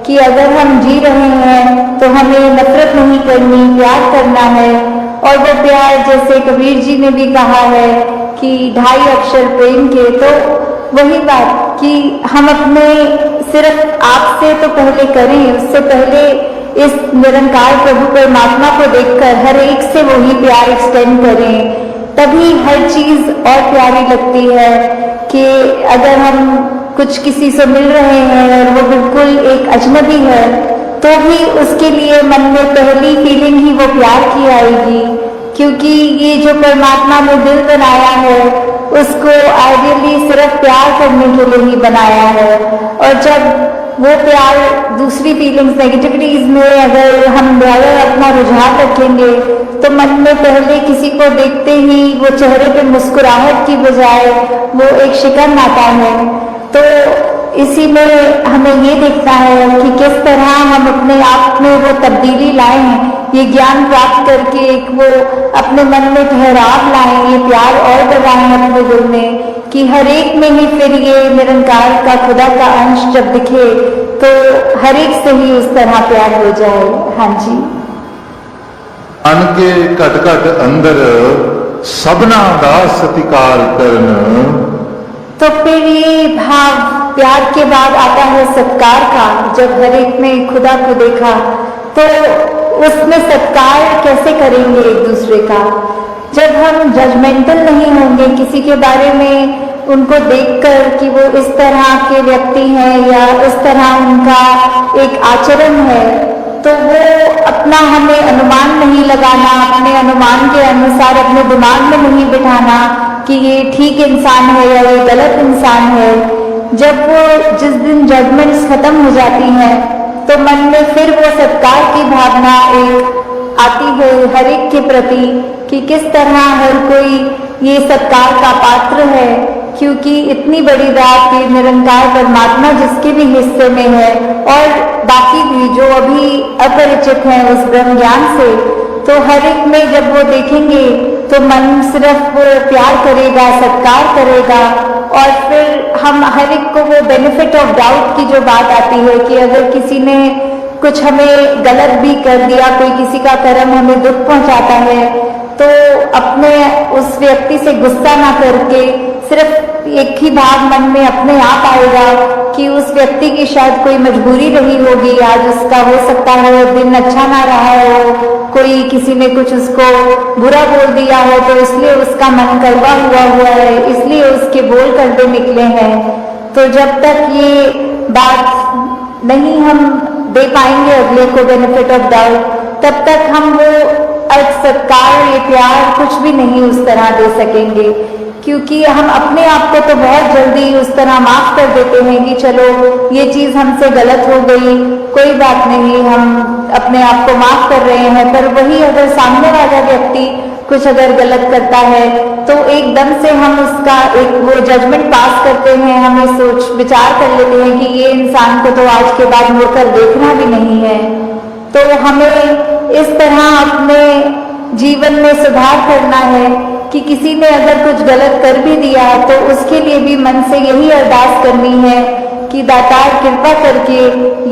कि अगर हम जी रहे हैं तो हमें नफरत नहीं करनी, प्यार करना है। और वो प्यार जैसे कबीर जी ने भी कहा है कि 2.5 अक्षर प्रेम के, तो वही बात कि हम अपने सिर्फ आपसे तो पहले करें, उससे पहले इस निरंकार प्रभु परमात्मा को देखकर हर एक से वही प्यार एक्सटेंड करें, तभी हर चीज और प्यारी लगती है। कि अगर हम कुछ किसी से मिल रहे हैं और वो बिल्कुल एक अजनबी है, तो भी उसके लिए मन में पहली फीलिंग ही वो प्यार की आएगी, क्योंकि ये जो परमात्मा ने दिल बनाया है उसको आइडियली सिर्फ प्यार करने के लिए ही बनाया है। और जब वो प्यार दूसरी फीलिंग्स, नेगेटिविटीज में अगर हम ज़्यादा अपना रुझान रखेंगे, तो मन में पहले किसी को देखते ही वो चेहरे पे मुस्कुराहट की बजाय वो एक शिकन आता है। तो इसी में हमें ये देखना है कि किस तरह हम अपने आप में वो तब्दीली लाएं, ये ज्ञान प्राप्त करके एक वो अपने मन में ठहराव लाएं, ये प्यार और बढ़ाएं अपने दिल में, कि हर एक में ही फिर ये निरंकार का, खुदा का अंश जब दिखे तो हर एक से ही उस तरह प्यार हो जाए। हाँ जी। अन के घट घट अंदर सबना दा सत्कार करन। तो फिर ये भाव प्यार के बाद आता है सत्कार का। जब हर एक में खुदा को देखा तो उसमें सत्कार कैसे करेंगे एक दूसरे का? जब हम जजमेंटल नहीं होंगे किसी के बारे में, उनको देखकर कि वो इस तरह के व्यक्ति हैं या इस तरह उनका एक आचरण है, तो वो अपना हमें अनुमान नहीं लगाना, अपने अनुमान के अनुसार अपने दिमाग में नहीं बिठाना कि ये ठीक इंसान है या ये गलत इंसान है। जब वो जिस दिन जजमेंट्स खत्म हो जाती हैं, तो मन में फिर वो सत्कार की भावना एक आती है हर एक के प्रति, कि किस तरह हर कोई ये सत्कार का पात्र है, क्योंकि इतनी बड़ी बात कि निरंकार परमात्मा जिसके भी हिस्से में है और बाकी भी जो अभी अपरिचित हैं उस ब्रह्म ज्ञान से, तो हर एक में जब वो देखेंगे तो मन सिर्फ वो प्यार करेगा, सत्कार करेगा। और फिर हम हर एक को वो बेनिफिट ऑफ डाउट की जो बात आती है कि अगर किसी ने कुछ हमें गलत भी कर दिया, कोई किसी का कर्म हमें दुख पहुंचाता है, तो अपने उस व्यक्ति से गुस्सा ना करके सिर्फ एक ही भाव मन में अपने आप आएगा कि उस व्यक्ति की शायद कोई मजबूरी रही होगी, आज उसका हो सकता है दिन अच्छा ना रहा हो, कोई किसी ने कुछ उसको बुरा बोल दिया हो, तो इसलिए उसका मन कड़वा हुआ है, इसलिए उसके बोल कड़वे निकले हैं। तो जब तक ये बात नहीं हम दे पाएंगे अगले को बेनिफिट ऑफ डाउट, तब तक हम वो सत्कार, ये प्यार कुछ भी नहीं उस तरह दे सकेंगे। क्योंकि हम अपने आप को तो बहुत जल्दी उस तरह माफ कर देते हैं कि चलो ये चीज हमसे गलत हो गई, कोई बात नहीं, हम अपने आप को माफ कर रहे हैं। पर वही अगर सामने वाला व्यक्ति कुछ अगर गलत करता है, तो एकदम से हम उसका एक वो जजमेंट पास करते हैं, हमें सोच विचार कर लेते हैं कि ये इंसान को तो आज के बाद मुड़कर देखना भी नहीं है। तो हमें इस तरह अपने जीवन में सुधार करना है कि किसी ने अगर कुछ गलत कर भी दिया, तो उसके लिए भी मन से यही अरदास करनी है कि दातार कृपा करके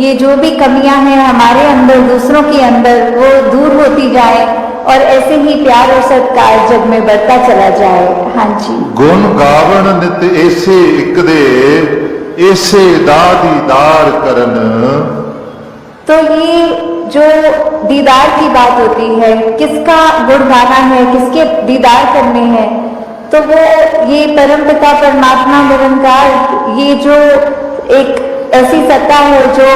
ये जो भी कमियां हैं हमारे अंदर, दूसरों के अंदर, वो दूर होती जाए और ऐसे ही प्यार और सत्कार जग में बढ़ता चला जाए। हाँ जी। गुण गावण नित ऐसे एक दे ऐसे दीदार करन। तो ये जो दीदार की बात होती है, किसका गुण गाना है, किसके दीदार करने हैं, तो वो ये परमपिता परमात्मा निरंकार, ये जो एक ऐसी सत्ता है जो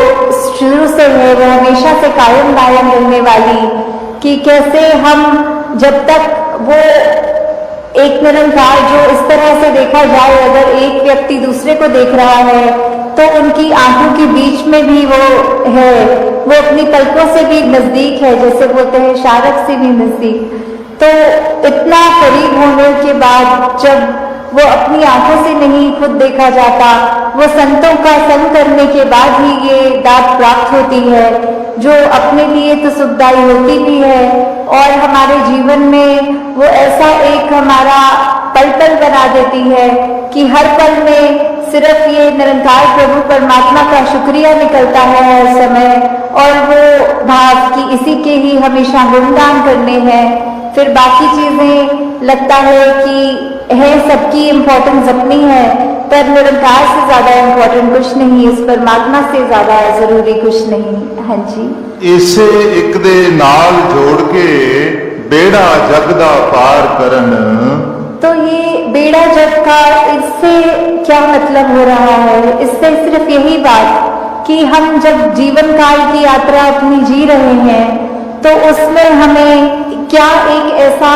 शुरू से है, वो हमेशा से कायम दायम रहने वाली, कि कैसे हम जब तक वो एक निरंकार जो इस तरह से देखा जाए, अगर एक व्यक्ति दूसरे को देख रहा है तो उनकी आंखों के बीच में भी वो है, वो अपनी पलकों से भी नजदीक है, जैसे बोलते हैं शारक से भी नजदीक। तो इतना करीब होने के बाद जब वो अपनी आंखों से नहीं खुद देखा जाता, वो संतों का संग करने के बाद ही ये दात प्राप्त होती है, जो अपने लिए तो सुखदायी होती भी है और हमारे जीवन में वो ऐसा एक हमारा पल पल बना देती है कि हर पल में सिर्फ ये निरंकार प्रभु परमात्मा का शुक्रिया निकलता है हर समय, और वो भाव कि इसी के ही हमेशा गुणगान करने हैं। फिर बाकी चीजें लगता है कि है सबकी इम्पोर्टेंस अपनी है, पर निरंकार से ज्यादा इम्पोर्टेंट कुछ नहीं, इस परमात्मा से ज्यादा जरूरी कुछ नहीं। हाँ जी। इसे एक दे नाल जोड़ के बेड़ा जग दा पार करन। तो ये बेड़ा जग का, इससे क्या मतलब हो रहा है? इससे सिर्फ यही बात कि हम जब जीवन काल की यात्रा अपनी जी रहे हैं तो उसमें हमें क्या एक ऐसा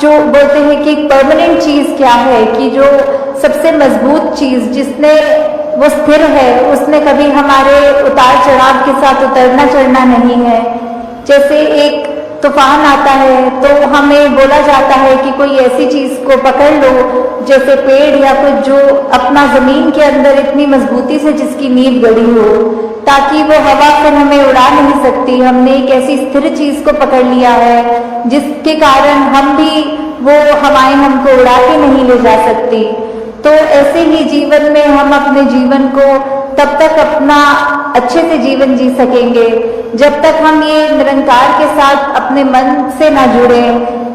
जो बोलते हैं कि एक परमानेंट चीज क्या है, कि जो सबसे मजबूत चीज जिसने वो स्थिर है, उसने कभी हमारे उतार चढ़ाव के साथ उतरना चढ़ना नहीं है। जैसे एक तूफान आता है तो हमें बोला जाता है कि कोई ऐसी चीज को पकड़ लो, जैसे पेड़ या कुछ जो अपना जमीन के अंदर इतनी मजबूती से जिसकी नींव गड़ी हो, ताकि वो हवा फिर हमें उड़ा नहीं सकती। हमने एक ऐसी स्थिर चीज को पकड़ लिया है जिसके कारण हम भी वो हवाएं हमको उड़ा के नहीं ले जा सकती। तो ऐसे ही जीवन में हम अपने जीवन को तब तक अपना अच्छे से जीवन जी सकेंगे जब तक हम ये निरंकार के साथ अपने मन से ना जुड़े,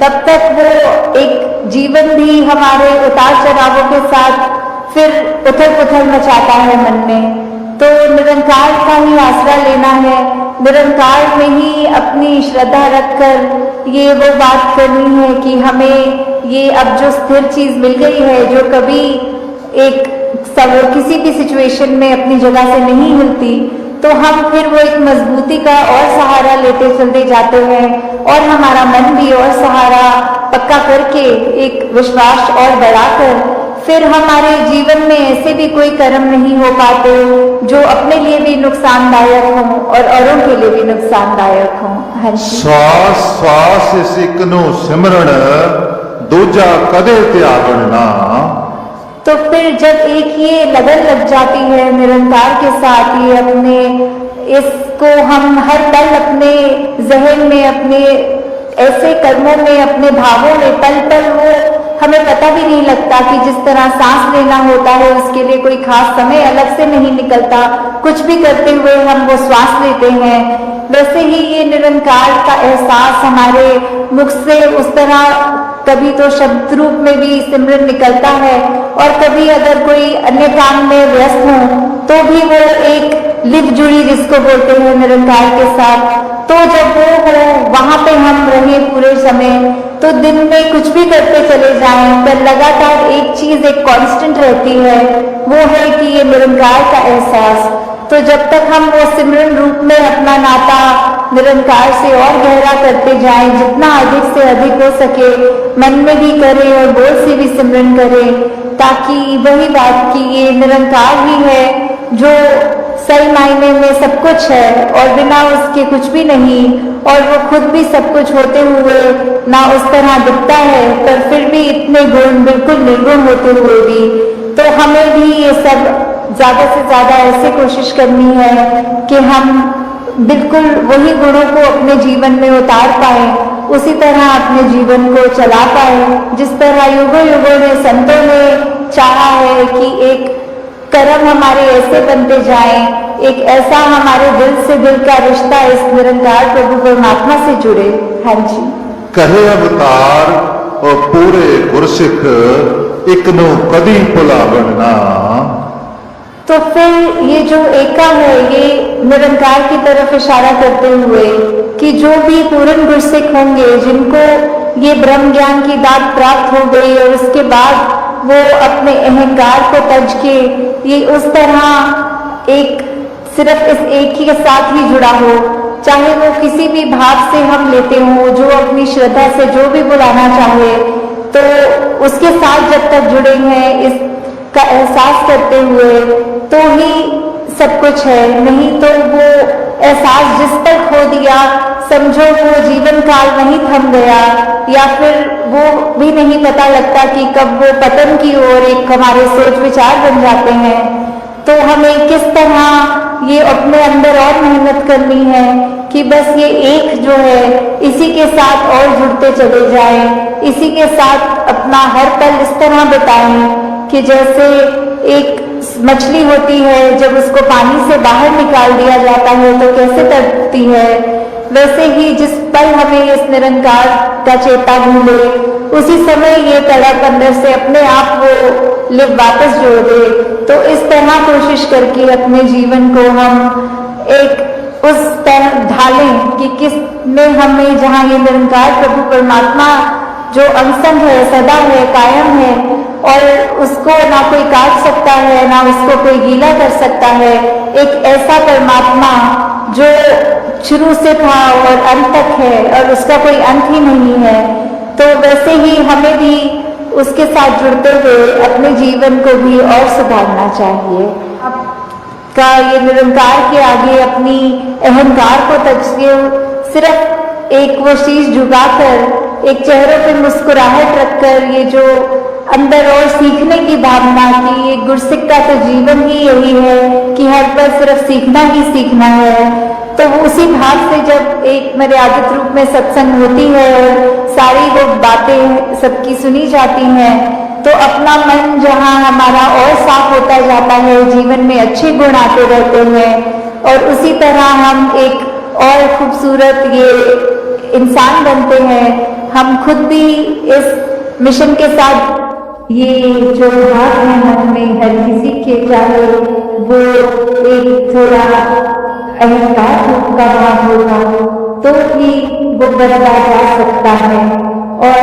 तब तक वो एक जीवन भी हमारे उतार चढ़ावों के साथ फिर उथल पुथल मचाता है मन में। तो निरंकार का ही आसरा लेना है, निरंकार में ही अपनी श्रद्धा रखकर ये वो बात करनी है कि हमें ये अब जो स्थिर चीज मिल गई है, जो कभी एक सब किसी भी सिचुएशन में अपनी जगह से नहीं हिलती, तो हम फिर वो एक मजबूती का और सहारा लेते चलते जाते हैं और हमारा मन भी और सहारा पक्का करके एक विश्वास और बढ़ाकर फिर हमारे जीवन में ऐसे भी कोई कर्म नहीं हो पाते जो अपने लिए भी नुकसानदायक हों और औरों के लिए भी नुकसानदायक हों। हाँ जी। श्वास श्वास सिकनो सिमरण दूजा कदे त्यागण ना। तो फिर जब एक ये लगन लग जाती है निरंकार के साथ, ये अपने इसको हम हर पल अपने जहन में, अपने ऐसे कर्मों में, अपने भावों में पल पल वो हमें पता भी नहीं लगता कि जिस तरह सांस लेना होता है उसके लिए कोई खास समय अलग से नहीं निकलता, कुछ भी करते हुए हम वो श्वास लेते हैं, वैसे ही ये निरंकार का एहसास हमारे मुख से उस तरह कभी तो शब्द रूप में भी सिमरन निकलता है और कभी अगर कोई अन्य काम में व्यस्त हो तो भी वो एक लिव जुड़ी जिसको बोलते हैं निरंकार के साथ। तो जब वो हो वहां पे हम रहे पूरे समय, तो दिन में कुछ भी करते चले जाएं पर लगातार एक चीज एक कांस्टेंट रहती है, वो है कि ये निरंकार का एहसास। तो जब तक हम वो सिमरन रूप में अपना नाता निरंकार से और गहरा करते जाएं, जितना अधिक से अधिक हो सके मन में भी करें और बोल से भी सिमरन करें, ताकि वही बात कि ये निरंकार ही है जो सही मायने में सब कुछ है और बिना उसके कुछ भी नहीं, और वो खुद भी सब कुछ होते हुए ना उस तरह दिखता है पर फिर भी इतने गुण बिल्कुल निर्गुण होते हुए भी। तो हमें भी ये सब ज्यादा से ज्यादा ऐसे कोशिश करनी है कि हम बिल्कुल वही गुणों को अपने जीवन में उतार पाए, उसी तरह अपने जीवन को चला पाए जिस तरह युगों युगों ने संतों ने चाहा है कि एक कर्म हमारे ऐसे बनते जाएं, एक ऐसा हमारे दिल से दिल का रिश्ता इस निरंकार प्रभु परमात्मा से जुड़े। हाँ जी। कहे अवतार और पूरे गुरसिख एक नो कदी भुलावन ना। तो फिर ये जो एका है ये निरंकार की तरफ इशारा करते हुए कि जो भी पूर्ण गुरसिख होंगे जिनको ये ब्रह्म ज्ञान की दात प्राप्त हो गई और उसके बाद वो अपने अहंकार को तज के ये उस तरह एक सिर्फ इस एक ही के साथ ही जुड़ा हो, चाहे वो किसी भी भाव से हम लेते हो, जो अपनी श्रद्धा से जो भी बुलाना चाहे, तो उसके साथ जब तक जुड़े हैं इसका एहसास करते हुए तो ही सब कुछ है। नहीं तो वो एहसास जिस पर खो दिया समझो वो जीवन काल वहीं थम गया, या फिर वो भी नहीं पता लगता कि कब वो पतन की ओर एक हमारे सोच विचार बन जाते हैं। तो हमें किस तरह ये अपने अंदर और मेहनत करनी है कि बस ये एक जो है इसी के साथ और जुड़ते चले जाएं, इसी के साथ अपना हर पल इस तरह बिताएं कि जैसे एक मछली होती है जब उसको पानी से बाहर निकाल दिया जाता है तो कैसे तड़पती है, वैसे ही जिस पल हमें इस निरंकार का चेता भूले उसी समय ये तड़प अंदर से अपने आप वो लिव वापस जोड़ दे। तो इस तरह कोशिश करके अपने जीवन को हम एक उस तरह ढालें कि किस में हमें जहाँ ये निरंकार प्रभु परमात्मा जो अंसंग है, सदा है, कायम है और उसको ना कोई काट सकता है ना उसको कोई गीला कर सकता है, एक ऐसा परमात्मा जो शुरू से था और अंत तक है और उसका कोई अंत ही नहीं है। तो वैसे ही हमें भी उसके साथ जुड़ते हुए अपने जीवन को भी और सुधारना चाहिए। का ये निरंकार के आगे अपनी अहंकार को तजके सिर्फ एक वो शीश झुकाकर एक चेहरे पे मुस्कुराहट रखकर ये जो अंदर और सीखने की भावना की ये गुरसिख का तो जीवन ही यही है कि हर पल सिर्फ सीखना ही सीखना है। तो वो उसी भाव से जब एक मर्यादित रूप में सत्संग होती है और सारी वो बातें सबकी सुनी जाती हैं तो अपना मन जहाँ हमारा और साफ होता जाता है, जीवन में अच्छे गुण आते रहते हैं और उसी तरह हम एक और खूबसूरत ये इंसान बनते हैं। हम खुद भी इस मिशन के साथ ये जो भाव है मन में हर किसी के चाहे वो एक थोड़ा अहंकार रूप का भाव होगा तो ही वो बदला जा सकता है और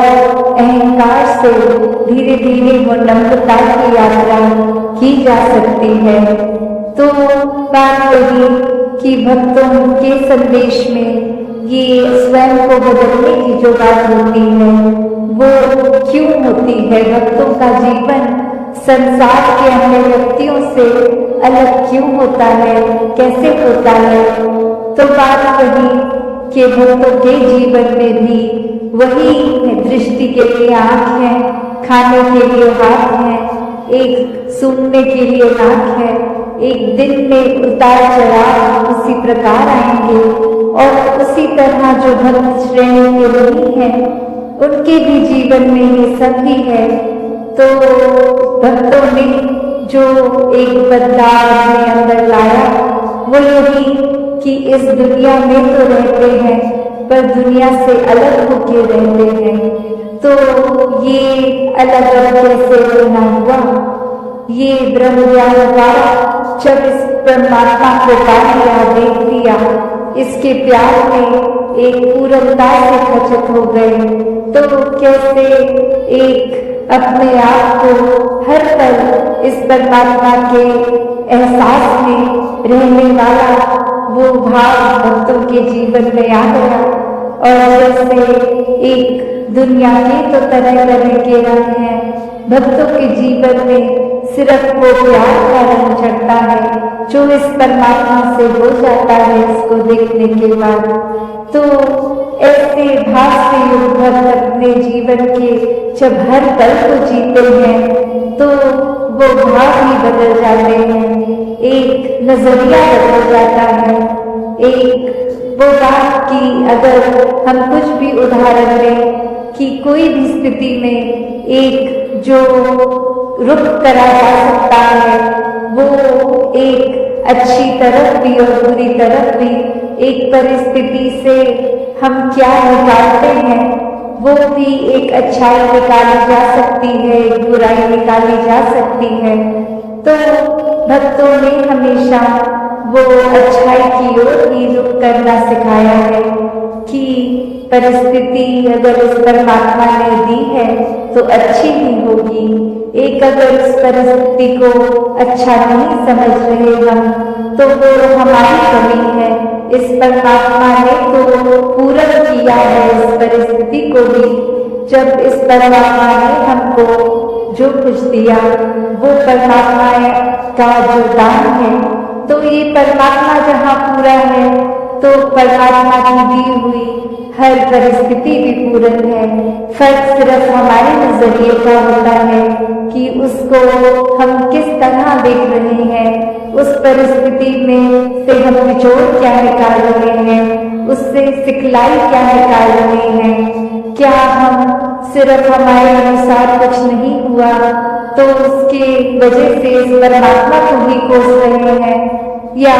अहंकार से धीरे धीरे वो नम्रता की यात्रा की जा सकती है। तो बात वही कि भक्तों के संदेश में ये स्वयं को बदलने की जो बात होती है वो क्यों होती है, भक्तों का जीवन संसार के अन्य व्यक्तियों से अलग क्यों होता है, कैसे होता है। तो बात वही कि भक्तों के जीवन में भी वही दृष्टि के लिए आँख है, खाने के लिए हाथ है, एक सूंघने के लिए नाक है, एक दिन में उतार चढ़ाव उसी प्रकार आएंगे और उसी तरह जो भक्त श्रेणी के नहीं है उनके भी जीवन में ये सब ही है। तो भक्तों ने जो एक बदलाव अपने अंदर लाया वो यही कि इस दुनिया में तो रहते हैं पर दुनिया से अलग होके रहते हैं। तो ये अलग अलग कैसे होना हुआ, ये ब्रह्म ज्ञान द्वारा जब इस परमात्मा को पा लिया, देख लिया, इसके प्यार में एक पूर्णता से खचित हो गए तो कैसे एक अपने आप को हर पल इस परमात्मा के एहसास में रहने वाला वो भाव भक्तों के जीवन में आ गया। और जैसे एक दुनिया के तो तरह तरह के रंग हैं, भक्तों के जीवन में सिर्फ वो प्यार का रंग चढ़ता है जो इस परमात्मा से हो जाता है इसको देखने के बाद। तो ऐसे भाव से युक्त भक्त अपने जीवन के जब हर पल को जीते हैं तो वो भाव ही बदल जाते हैं, एक नजरिया बदल जाता है। एक वो बात की अगर हम कुछ भी उदाहरण लें कि कोई भी स्थिति में एक जो रुख करा जा सकता है वो एक अच्छी तरफ भी और बुरी तरफ भी एक परिस्थिति से हम क्या निकालते हैं वो भी एक अच्छाई निकाली जा सकती है, एक बुराई निकाली जा सकती है। तो भक्तों ने हमेशा वो अच्छाई की ओर ही रुख करना सिखाया है कि परिस्थिति अगर इस परमात्मा ने दी है तो अच्छी ही होगी। एक अगर इस परिस्थिति को अच्छा नहीं समझ रहे हम तो वो हमारी कमी है। इस परमात्मा ने तो पूर्ण किया है इस परिस्थिति को भी। जब इस परमात्मा ने हमको जो कुछ दिया वो परमात्मा का जो दान है, तो ये परमात्मा जहाँ पूरा है तो परमात्मा की दी हुई हर परिस्थिति भी पूर्ण है। फर्क सिर्फ हमारे नजरिए का होता है कि उसको हम किस तरह देख रहे हैं, उस परिस्थिति में से हम निचोड़ क्या निकाल रहे हैं, उससे सिखलाई क्या निकाल रहे हैं। क्या हम सिर्फ हमारे अनुसार कुछ नहीं हुआ तो उसके वजह से इस परमात्मा को ही कोस रहे हैं, या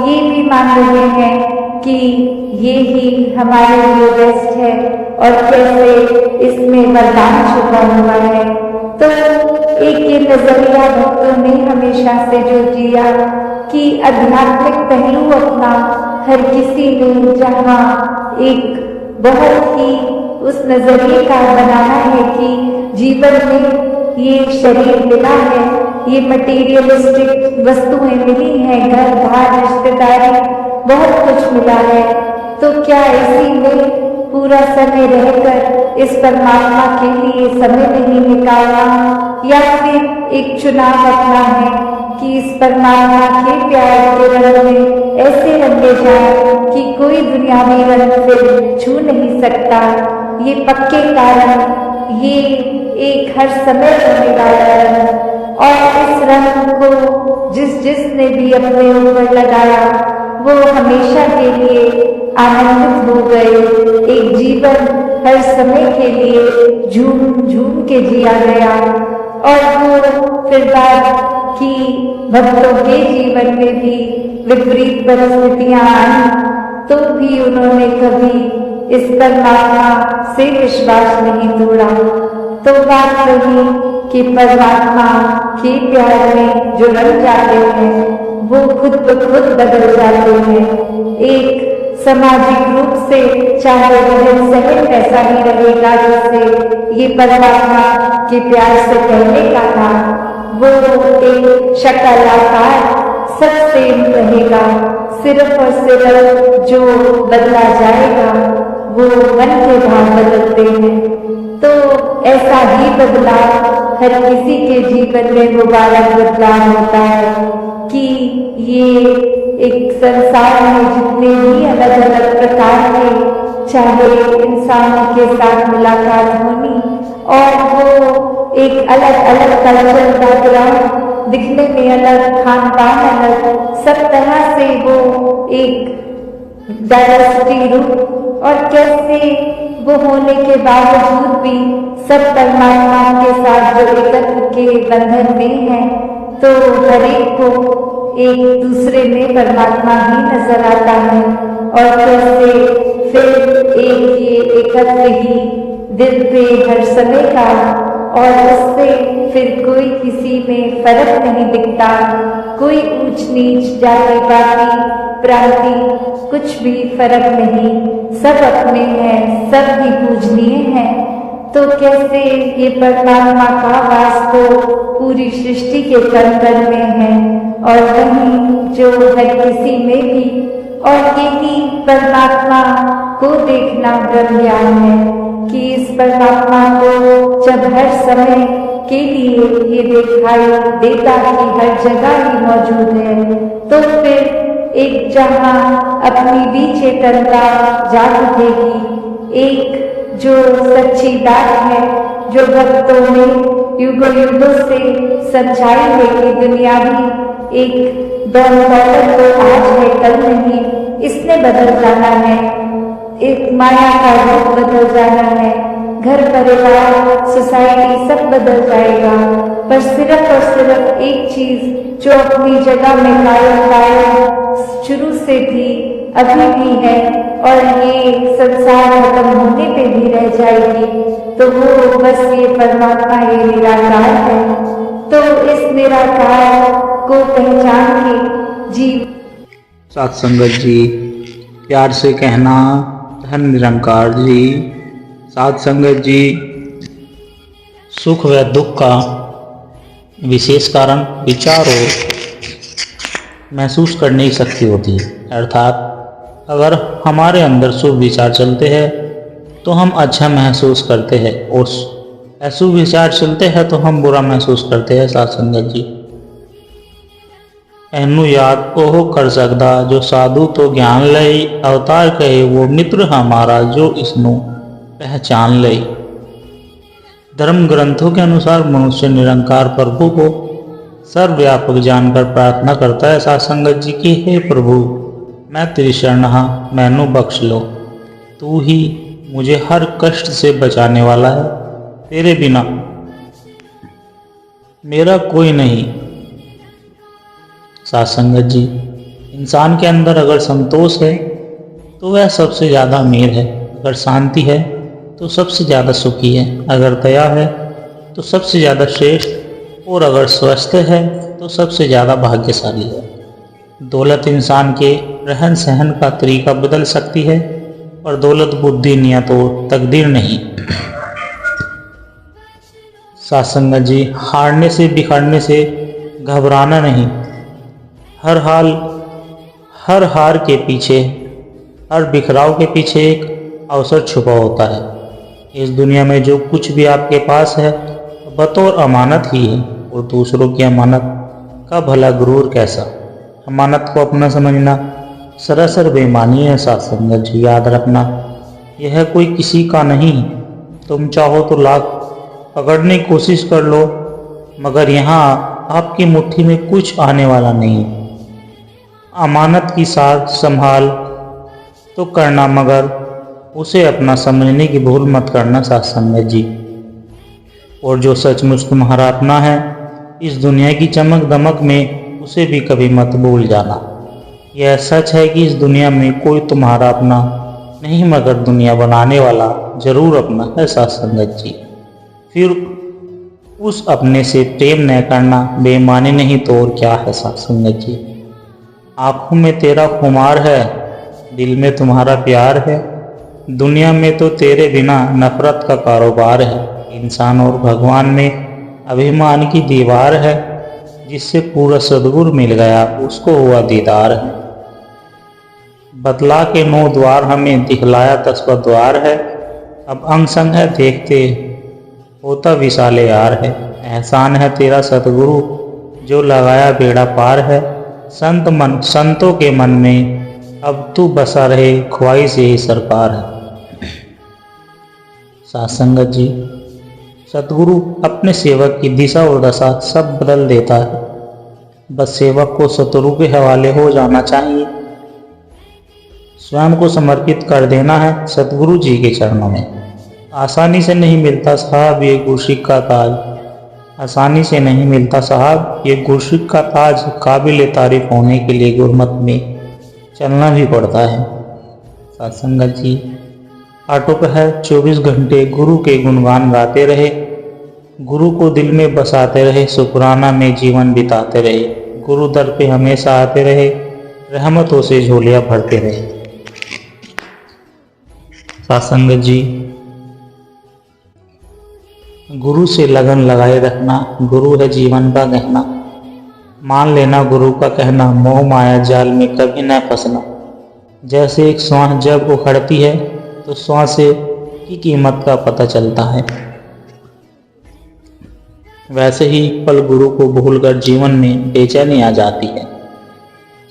ये भी मान रहे हैं कि ये ही हमारे लिए बेस्ट है और कैसे इसमें वरदान छुपा हुआ है। तो एक ये नजरिया भक्तों ने हमेशा से जो दिया कि आध्यात्मिक पहलू अपना हर किसी ने जहाँ एक बहुत ही उस नजरिए का बनाना है कि जीवन में ये शरीर मिला है, ये मटेरियलिस्टिक वस्तुएं मिली हैं, घर बार रिश्तेदारी बहुत कुछ मिला है, तो क्या इसी में पूरा समय रहकर इस परमात्मा के लिए समय नहीं निकालना, या फिर एक चुनाव अपना है कि इस परमात्मा के प्यार के रंग में ऐसे रंगे जाए कि कोई दुनियावी रंग से छू नहीं सकता। ये पक्के का रंग, ये एक हर समय रहने वाला रंग, और इस रंग को जिसने भी अपने ऊपर लगाया वो हमेशा के लिए आनंदित हो गए। एक जीवन हर समय के लिए झूम झूम के जिया गया। और वो फिर बात कि भक्तों के जीवन में भी विपरीत परिस्थितियां आई तो भी उन्होंने कभी इस परमात्मा से विश्वास नहीं तोड़ा। तो बात रही कि परमात्मा के प्यार में जो रंग जाते हैं वो खुद ब खुद बदल जाते हैं। एक सामाजिक रूप से चाहे वह सहन ऐसा ही रहेगा जैसे ये परमात्मा के प्यार से पहले का था, वो एक शक्ल आकार सब सेम रहेगा। सिर्फ और सिर्फ जो बदला जाएगा वो मन के भाव बदलते हैं। तो ऐसा ही बदलाव हर किसी के जीवन में मुबारक बदलाव होता है कि ये एक संसार में जितने भी अलग अलग प्रकार के चाहे इंसानों के साथ मुलाकात होनी, और वो एक अलग अलग कल्चर बैकग्राउंड, दिखने में अलग, खान पान अलग, सब तरह से वो एक डाइवर्सिटी रूप, और कैसे वो होने के बावजूद भी सब परमात्मा के साथ जो एकत्व के बंधन में है, तो हर एक को एक दूसरे में परमात्मा ही नजर आता है। और कैसे फिर एक ये एकत्व ही दिल पे हर समय का, और उससे फिर कोई किसी में फर्क नहीं दिखता, कोई ऊंच नीच जाति पाति प्रांति कुछ भी फर्क नहीं, सब अपने हैं, सब ही पूजनीय हैं। तो कैसे ये परमात्मा का वास तो पूरी सृष्टि के कण कण में है, और वहीं जो हर किसी में भी, और यही परमात्मा को देखना ब्रह्म ज्ञान है कि इस परमात्मा को जब हर समय के लिए ये दिखाई देता कि हर जगह ही मौजूद है, तो फिर एक जहाँ अपनी भी चेतनता जाग उठेगी। एक जो सच्ची बात है जो भक्तों ने युगों युगों से समझाई है कि दुनिया भी एक दौलत तो आज है कल नहीं, इसने बदल जाना है, एक माया का रूप बदल जाना है, घर परिवार सोसाइटी सब बदल जाएगा, पर सिर्फ और सिर्फ एक चीज जो अपनी जगह में कायम शुरू से थी, अभी भी है और ये संसार खत्म होने पे भी रह जाएगी, तो वो बस ये परमात्मा, ये निराकार है। तो इस निराकार को पहचान के जीव साथ संगत जी, प्यार से कहना धन निरंकार जी। साथ संगत जी, सुख व दुख का विशेष कारण विचार और महसूस करने की शक्ति होती है। अर्थात अगर हमारे अंदर शुभ विचार चलते हैं तो हम अच्छा महसूस करते हैं, और अशुभ विचार चलते हैं तो हम बुरा महसूस करते हैं। साथ संगत जी, एनु याद ओह कर सकदा जो साधु तो ज्ञान लई, अवतार कहे वो मित्र हमारा जो इसनु पहचान लई। धर्म ग्रंथों के अनुसार मनुष्य निरंकार प्रभु को सर्वव्यापक जानकर प्रार्थना करता है। साथ संगत जी की, हे प्रभु मैं तेरी शरण हाँ, मैनू बख्श लो, तू ही मुझे हर कष्ट से बचाने वाला है, तेरे बिना मेरा कोई नहीं। साथ संगत जी, इंसान के अंदर अगर संतोष है तो वह सबसे ज़्यादा अमीर है, अगर शांति है तो सबसे ज़्यादा सुखी है, अगर दया है तो सबसे ज़्यादा श्रेष्ठ, और अगर स्वस्थ है तो सबसे ज़्यादा भाग्यशाली है। दौलत इंसान के रहन सहन का तरीका बदल सकती है, और दौलत बुद्धि नियत और तकदीर नहीं। साथ संगत जी, हारने से बिखरने से घबराना नहीं। हर हार के पीछे, हर बिखराव के पीछे एक अवसर छुपा होता है। इस दुनिया में जो कुछ भी आपके पास है बतौर अमानत ही है, और दूसरों की अमानत का भला गुरूर कैसा। अमानत को अपना समझना सरासर बेईमानी है। साथ संगत जी, याद रखना यह कोई किसी का नहीं। तुम चाहो तो लाख पकड़ने की कोशिश कर लो, मगर यहाँ आपकी मुट्ठी में कुछ आने वाला नहीं। अमानत की साथ संभाल तो करना, मगर उसे अपना समझने की भूल मत करना। साथ संगत जी, और जो सचमुच तुम्हारा अपना है इस दुनिया की चमक दमक में, उसे भी कभी मत भूल जाना। यह सच है कि इस दुनिया में कोई तुम्हारा अपना नहीं, मगर दुनिया बनाने वाला जरूर अपना है। साथ संगत जी, फिर उस अपने से प्रेम न करना बेईमानी नहीं तो और क्या है। साथ संगत जी, आंखों में तेरा खुमार है, दिल में तुम्हारा प्यार है, दुनिया में तो तेरे बिना नफरत का कारोबार है। इंसान और भगवान में अभिमान की दीवार है, जिससे पूरा सद्गुरु मिल गया उसको हुआ दीदार है। बतला के 9 द्वार हमें दिखलाया 10 द्वार है, अब अंग संग है देखते होता विशाले यार है। एहसान है तेरा सतगुरु जो लगाया बेड़ा पार है, संतों के मन में अब तू बसा रहे ख्वाहिश यही सरकार है। साथ संगत जी, सतगुरु अपने सेवक की दिशा और दशा सब बदल देता है, बस सेवक को सतगुरु के हवाले हो जाना चाहिए। स्वयं को समर्पित कर देना है सतगुरु जी के चरणों में। आसानी से नहीं मिलता साहब ये गुरसिक का ताज, आसानी से नहीं मिलता साहब ये गुरसिक का ताज। काबिल तारीफ होने के लिए गुरमत में चलना भी पड़ता है। साथ संगत जी, अटुक है 24 घंटे गुरु के गुणगान गाते रहे, गुरु को दिल में बसाते रहे, शुक्राना में जीवन बिताते रहे, गुरु दर पे हमेशा आते रहे, रहमतों से झोलियां भरते रहे। साथ संगत जी, गुरु से लगन लगाए रखना, गुरु है जीवन का गहना। मान लेना गुरु का कहना, मोह माया जाल में कभी न फंसना। जैसे एक श्वास जब उखड़ती है तो श्वास की कीमत का पता चलता है, वैसे ही पल गुरु को भूलकर जीवन में बेचैनी आ जाती है।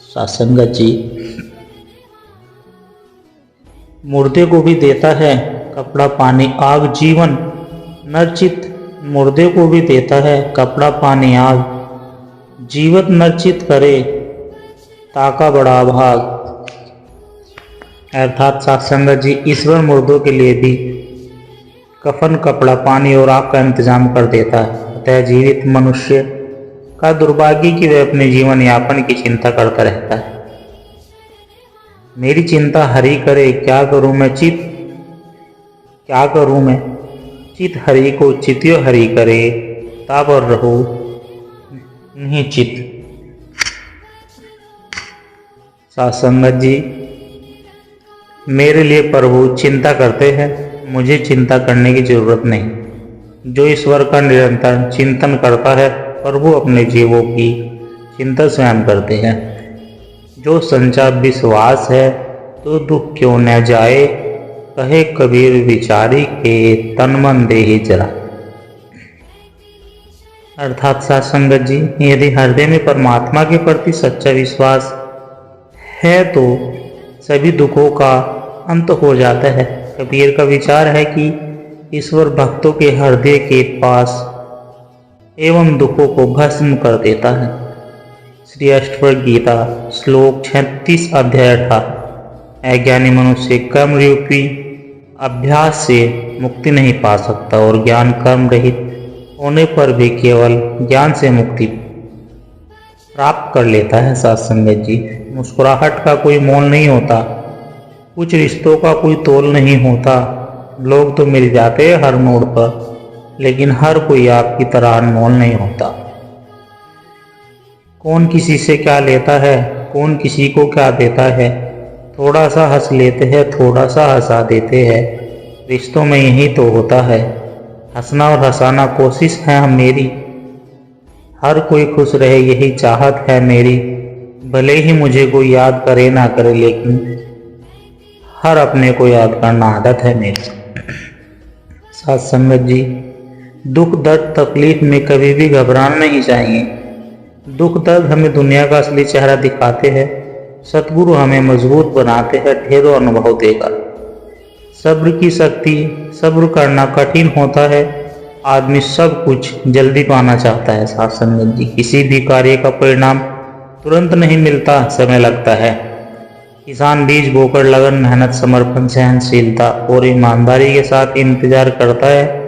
साथ संगत जी, मुर्दे को भी देता है कपड़ा पानी आग जीवन, नरचित मुर्दे को भी देता है कपड़ा पानी आग, जीवत नरचित करे ताका बड़ा भाग। अर्थात साथ संगत जी, ईश्वर मुर्दों के लिए भी कफन कपड़ा पानी और आग का इंतजाम कर देता है। अतः जीवित मनुष्य का दुर्भाग्य कि वह अपने जीवन यापन की चिंता करता रहता है। मेरी चिंता हरि करे, क्या करूं मैं चित हरि को चित्यो हरि करे, तापर रहो नहीं चित। साथ संगत जी, मेरे लिए प्रभु चिंता करते हैं, मुझे चिंता करने की जरूरत नहीं। जो ईश्वर का निरंतर चिंतन करता है, प्रभु अपने जीवों की चिंता स्वयं करते हैं। जो सच्चा विश्वास है तो दुख क्यों न जाए, कहे कबीर विचारी के तन मन देहि जरा। अर्थात साथ संगत जी, यदि हृदय में परमात्मा के प्रति सच्चा विश्वास है तो सभी दुखों का अंत हो जाता है। कबीर का विचार है कि ईश्वर भक्तों के हृदय के पास एवं दुखों को भस्म कर देता है। श्री अष्टवक्र गीता श्लोक 36 अध्याय 18। अज्ञानी मनुष्य कर्म रूपी अभ्यास से मुक्ति नहीं पा सकता और ज्ञान कर्म रहित होने पर भी केवल ज्ञान से मुक्ति प्राप्त कर लेता है। साथ संगत जी, मुस्कुराहट का कोई मोल नहीं होता, कुछ रिश्तों का कोई तोल नहीं होता। लोग तो मिल जाते हैं हर मोड़ पर, लेकिन हर कोई आपकी तरह अनमोल नहीं होता। कौन किसी से क्या लेता है, कौन किसी को क्या देता है। थोड़ा सा हंस लेते हैं, थोड़ा सा हंसा देते हैं। रिश्तों में यही तो होता है, हंसना और हंसाना कोशिश है मेरी। हर कोई खुश रहे यही चाहत है मेरी। भले ही मुझे कोई याद करे ना करे, लेकिन हर अपने को याद करना आदत है मेरी। साथ संगत जी, दुख दर्द तकलीफ में कभी भी घबराना नहीं चाहिए। दुख दर्द हमें दुनिया का असली चेहरा दिखाते हैं, सतगुरु हमें मजबूत बनाते हैं ढेरों अनुभव देकर। सब्र की शक्ति, सब्र करना कठिन होता है। आदमी सब कुछ जल्दी पाना चाहता है। साथ संगत जी, किसी भी कार्य का परिणाम तुरंत नहीं मिलता, समय लगता है। किसान बीज बोकर लगन, मेहनत, समर्पण, सहनशीलता और ईमानदारी के साथ इंतजार करता है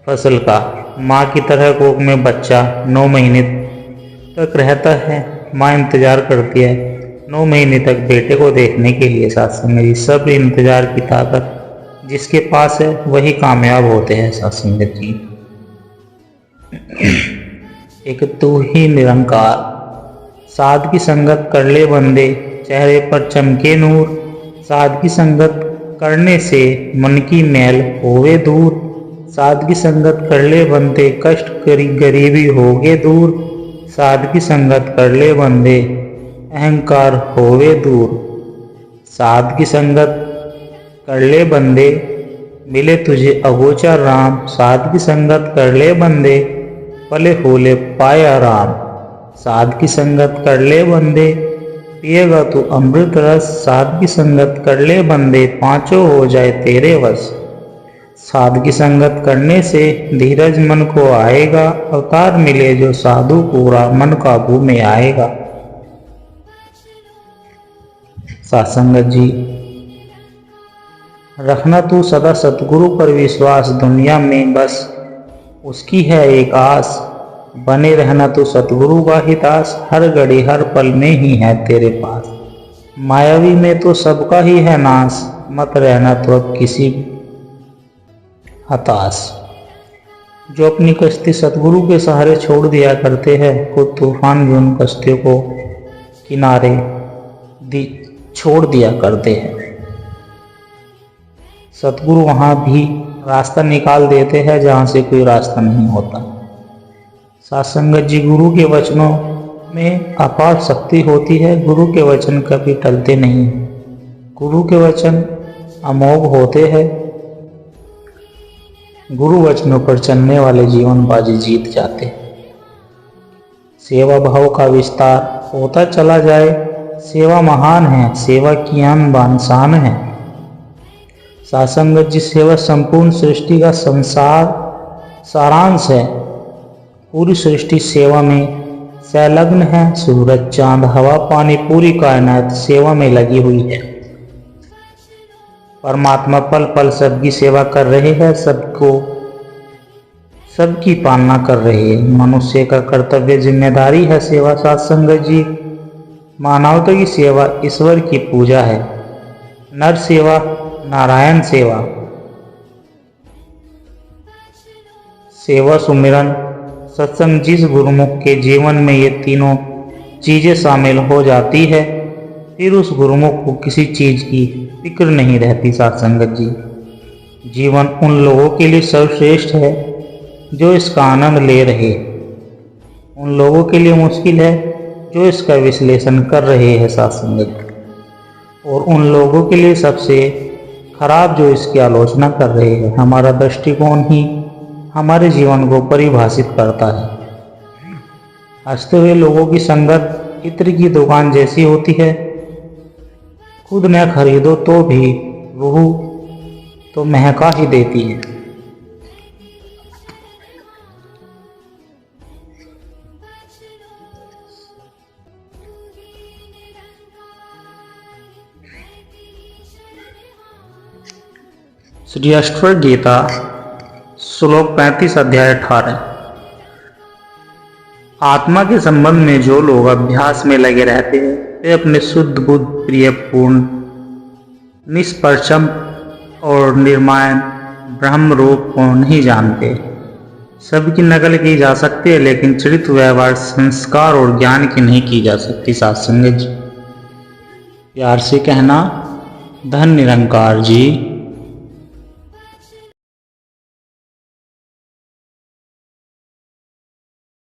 फसल का। माँ की तरह कोख में बच्चा 9 महीने तक रहता है। माँ इंतजार करती है 9 महीने तक बेटे को देखने के लिए। साथ संगत जी, सब्र इंतजार की ताकत जिसके पास है वही कामयाब होते हैं। साथ संगत जी, एक तू ही निरंकार, साध की संगत कर ले बंदे, चेहरे पर चमके नूर। साध की संगत करने से मन की मैल होवे दूर। साध की संगत कर ले बंदे, कष्ट गरीबी होगे दूर। साध की संगत कर ले बंदे, अहंकार होवे दूर। साध की संगत कर ले बंदे, मिले तुझे अगोचर राम। साध की संगत कर ले बंदे, पले होले पाया राम। साध की संगत कर ले बंदे, पिएगा तू अमृत रस। साध की संगत कर ले बंदे, पांचों हो जाए तेरे वश। साध की संगत करने से धीरज मन को आएगा। अवतार मिले जो साधु पूरा मन काबू में आएगा। साथ संगत जी, रखना तू सदा सतगुरु पर विश्वास। दुनिया में बस उसकी है एक आस। बने रहना तू सतगुरु का ही दास। हर घड़ी हर पल में ही है तेरे पास। मायावी में तो सबका ही है नाश। मत रहना तो अब किसी हताश। जो अपनी कश्ती सतगुरु के सहारे छोड़ दिया करते हैं, खुद तूफान भी उन कश्तियों को किनारे छोड़ दिया करते हैं। सतगुरु वहाँ भी रास्ता निकाल देते हैं जहाँ से कोई रास्ता नहीं होता। साथ संगत जी, गुरु के वचनों में अपार शक्ति होती है। गुरु के वचन कभी टलते नहीं। गुरु के वचन अमोघ होते हैं। गुरु वचनों पर चलने वाले जीवन बाजी जीत जाते हैं। सेवा भाव का विस्तार होता चला जाए। सेवा महान है, सेवा की आन बान शान है। साथ संगत जी, सेवा संपूर्ण सृष्टि का सारांश है। पूरी सृष्टि सेवा में संलग्न है। सूरज, चांद, हवा, पानी, पूरी कायनात सेवा में लगी हुई है। परमात्मा पल पल सबकी सेवा कर रहे हैं, सबकी पालना कर रहे हैं। मनुष्य का कर्तव्य जिम्मेदारी है सेवा। साथ संगत जी, मानवता की सेवा ईश्वर की पूजा है। नर सेवा नारायण सेवा। सेवा सुमिरन सत्संग। जिस गुरुमुख के जीवन में ये तीनों चीज़ें शामिल हो जाती है, फिर उस गुरुमुख को किसी चीज़ की फिक्र नहीं रहती। साथ संगत जी, जीवन उन लोगों के लिए सर्वश्रेष्ठ है जो इसका आनंद ले रहे, उन लोगों के लिए मुश्किल है जो इसका विश्लेषण कर रहे हैं। साथ संगत, और उन लोगों के लिए सबसे खराब जो इसकी आलोचना कर रहे हैं। हमारा दृष्टिकोण ही हमारे जीवन को परिभाषित करता है। हंसते हुए लोगों की संगत इत्र की दुकान जैसी होती है। खुद न खरीदो तो भी रूह तो महका ही देती है। श्री अष्टवक्र गीता श्लोक 35 अध्याय 18। आत्मा के संबंध में जो लोग अभ्यास में लगे रहते हैं, वे अपने शुद्ध बुद्ध प्रिय पूर्ण निष्परचम और निर्माण ब्रह्म रूप को नहीं जानते। सबकी नकल की जा सकती है, लेकिन चरित्र व्यवहार संस्कार और ज्ञान की नहीं की जा सकती। सत्संग जी, प्यार से कहना, धन निरंकार जी।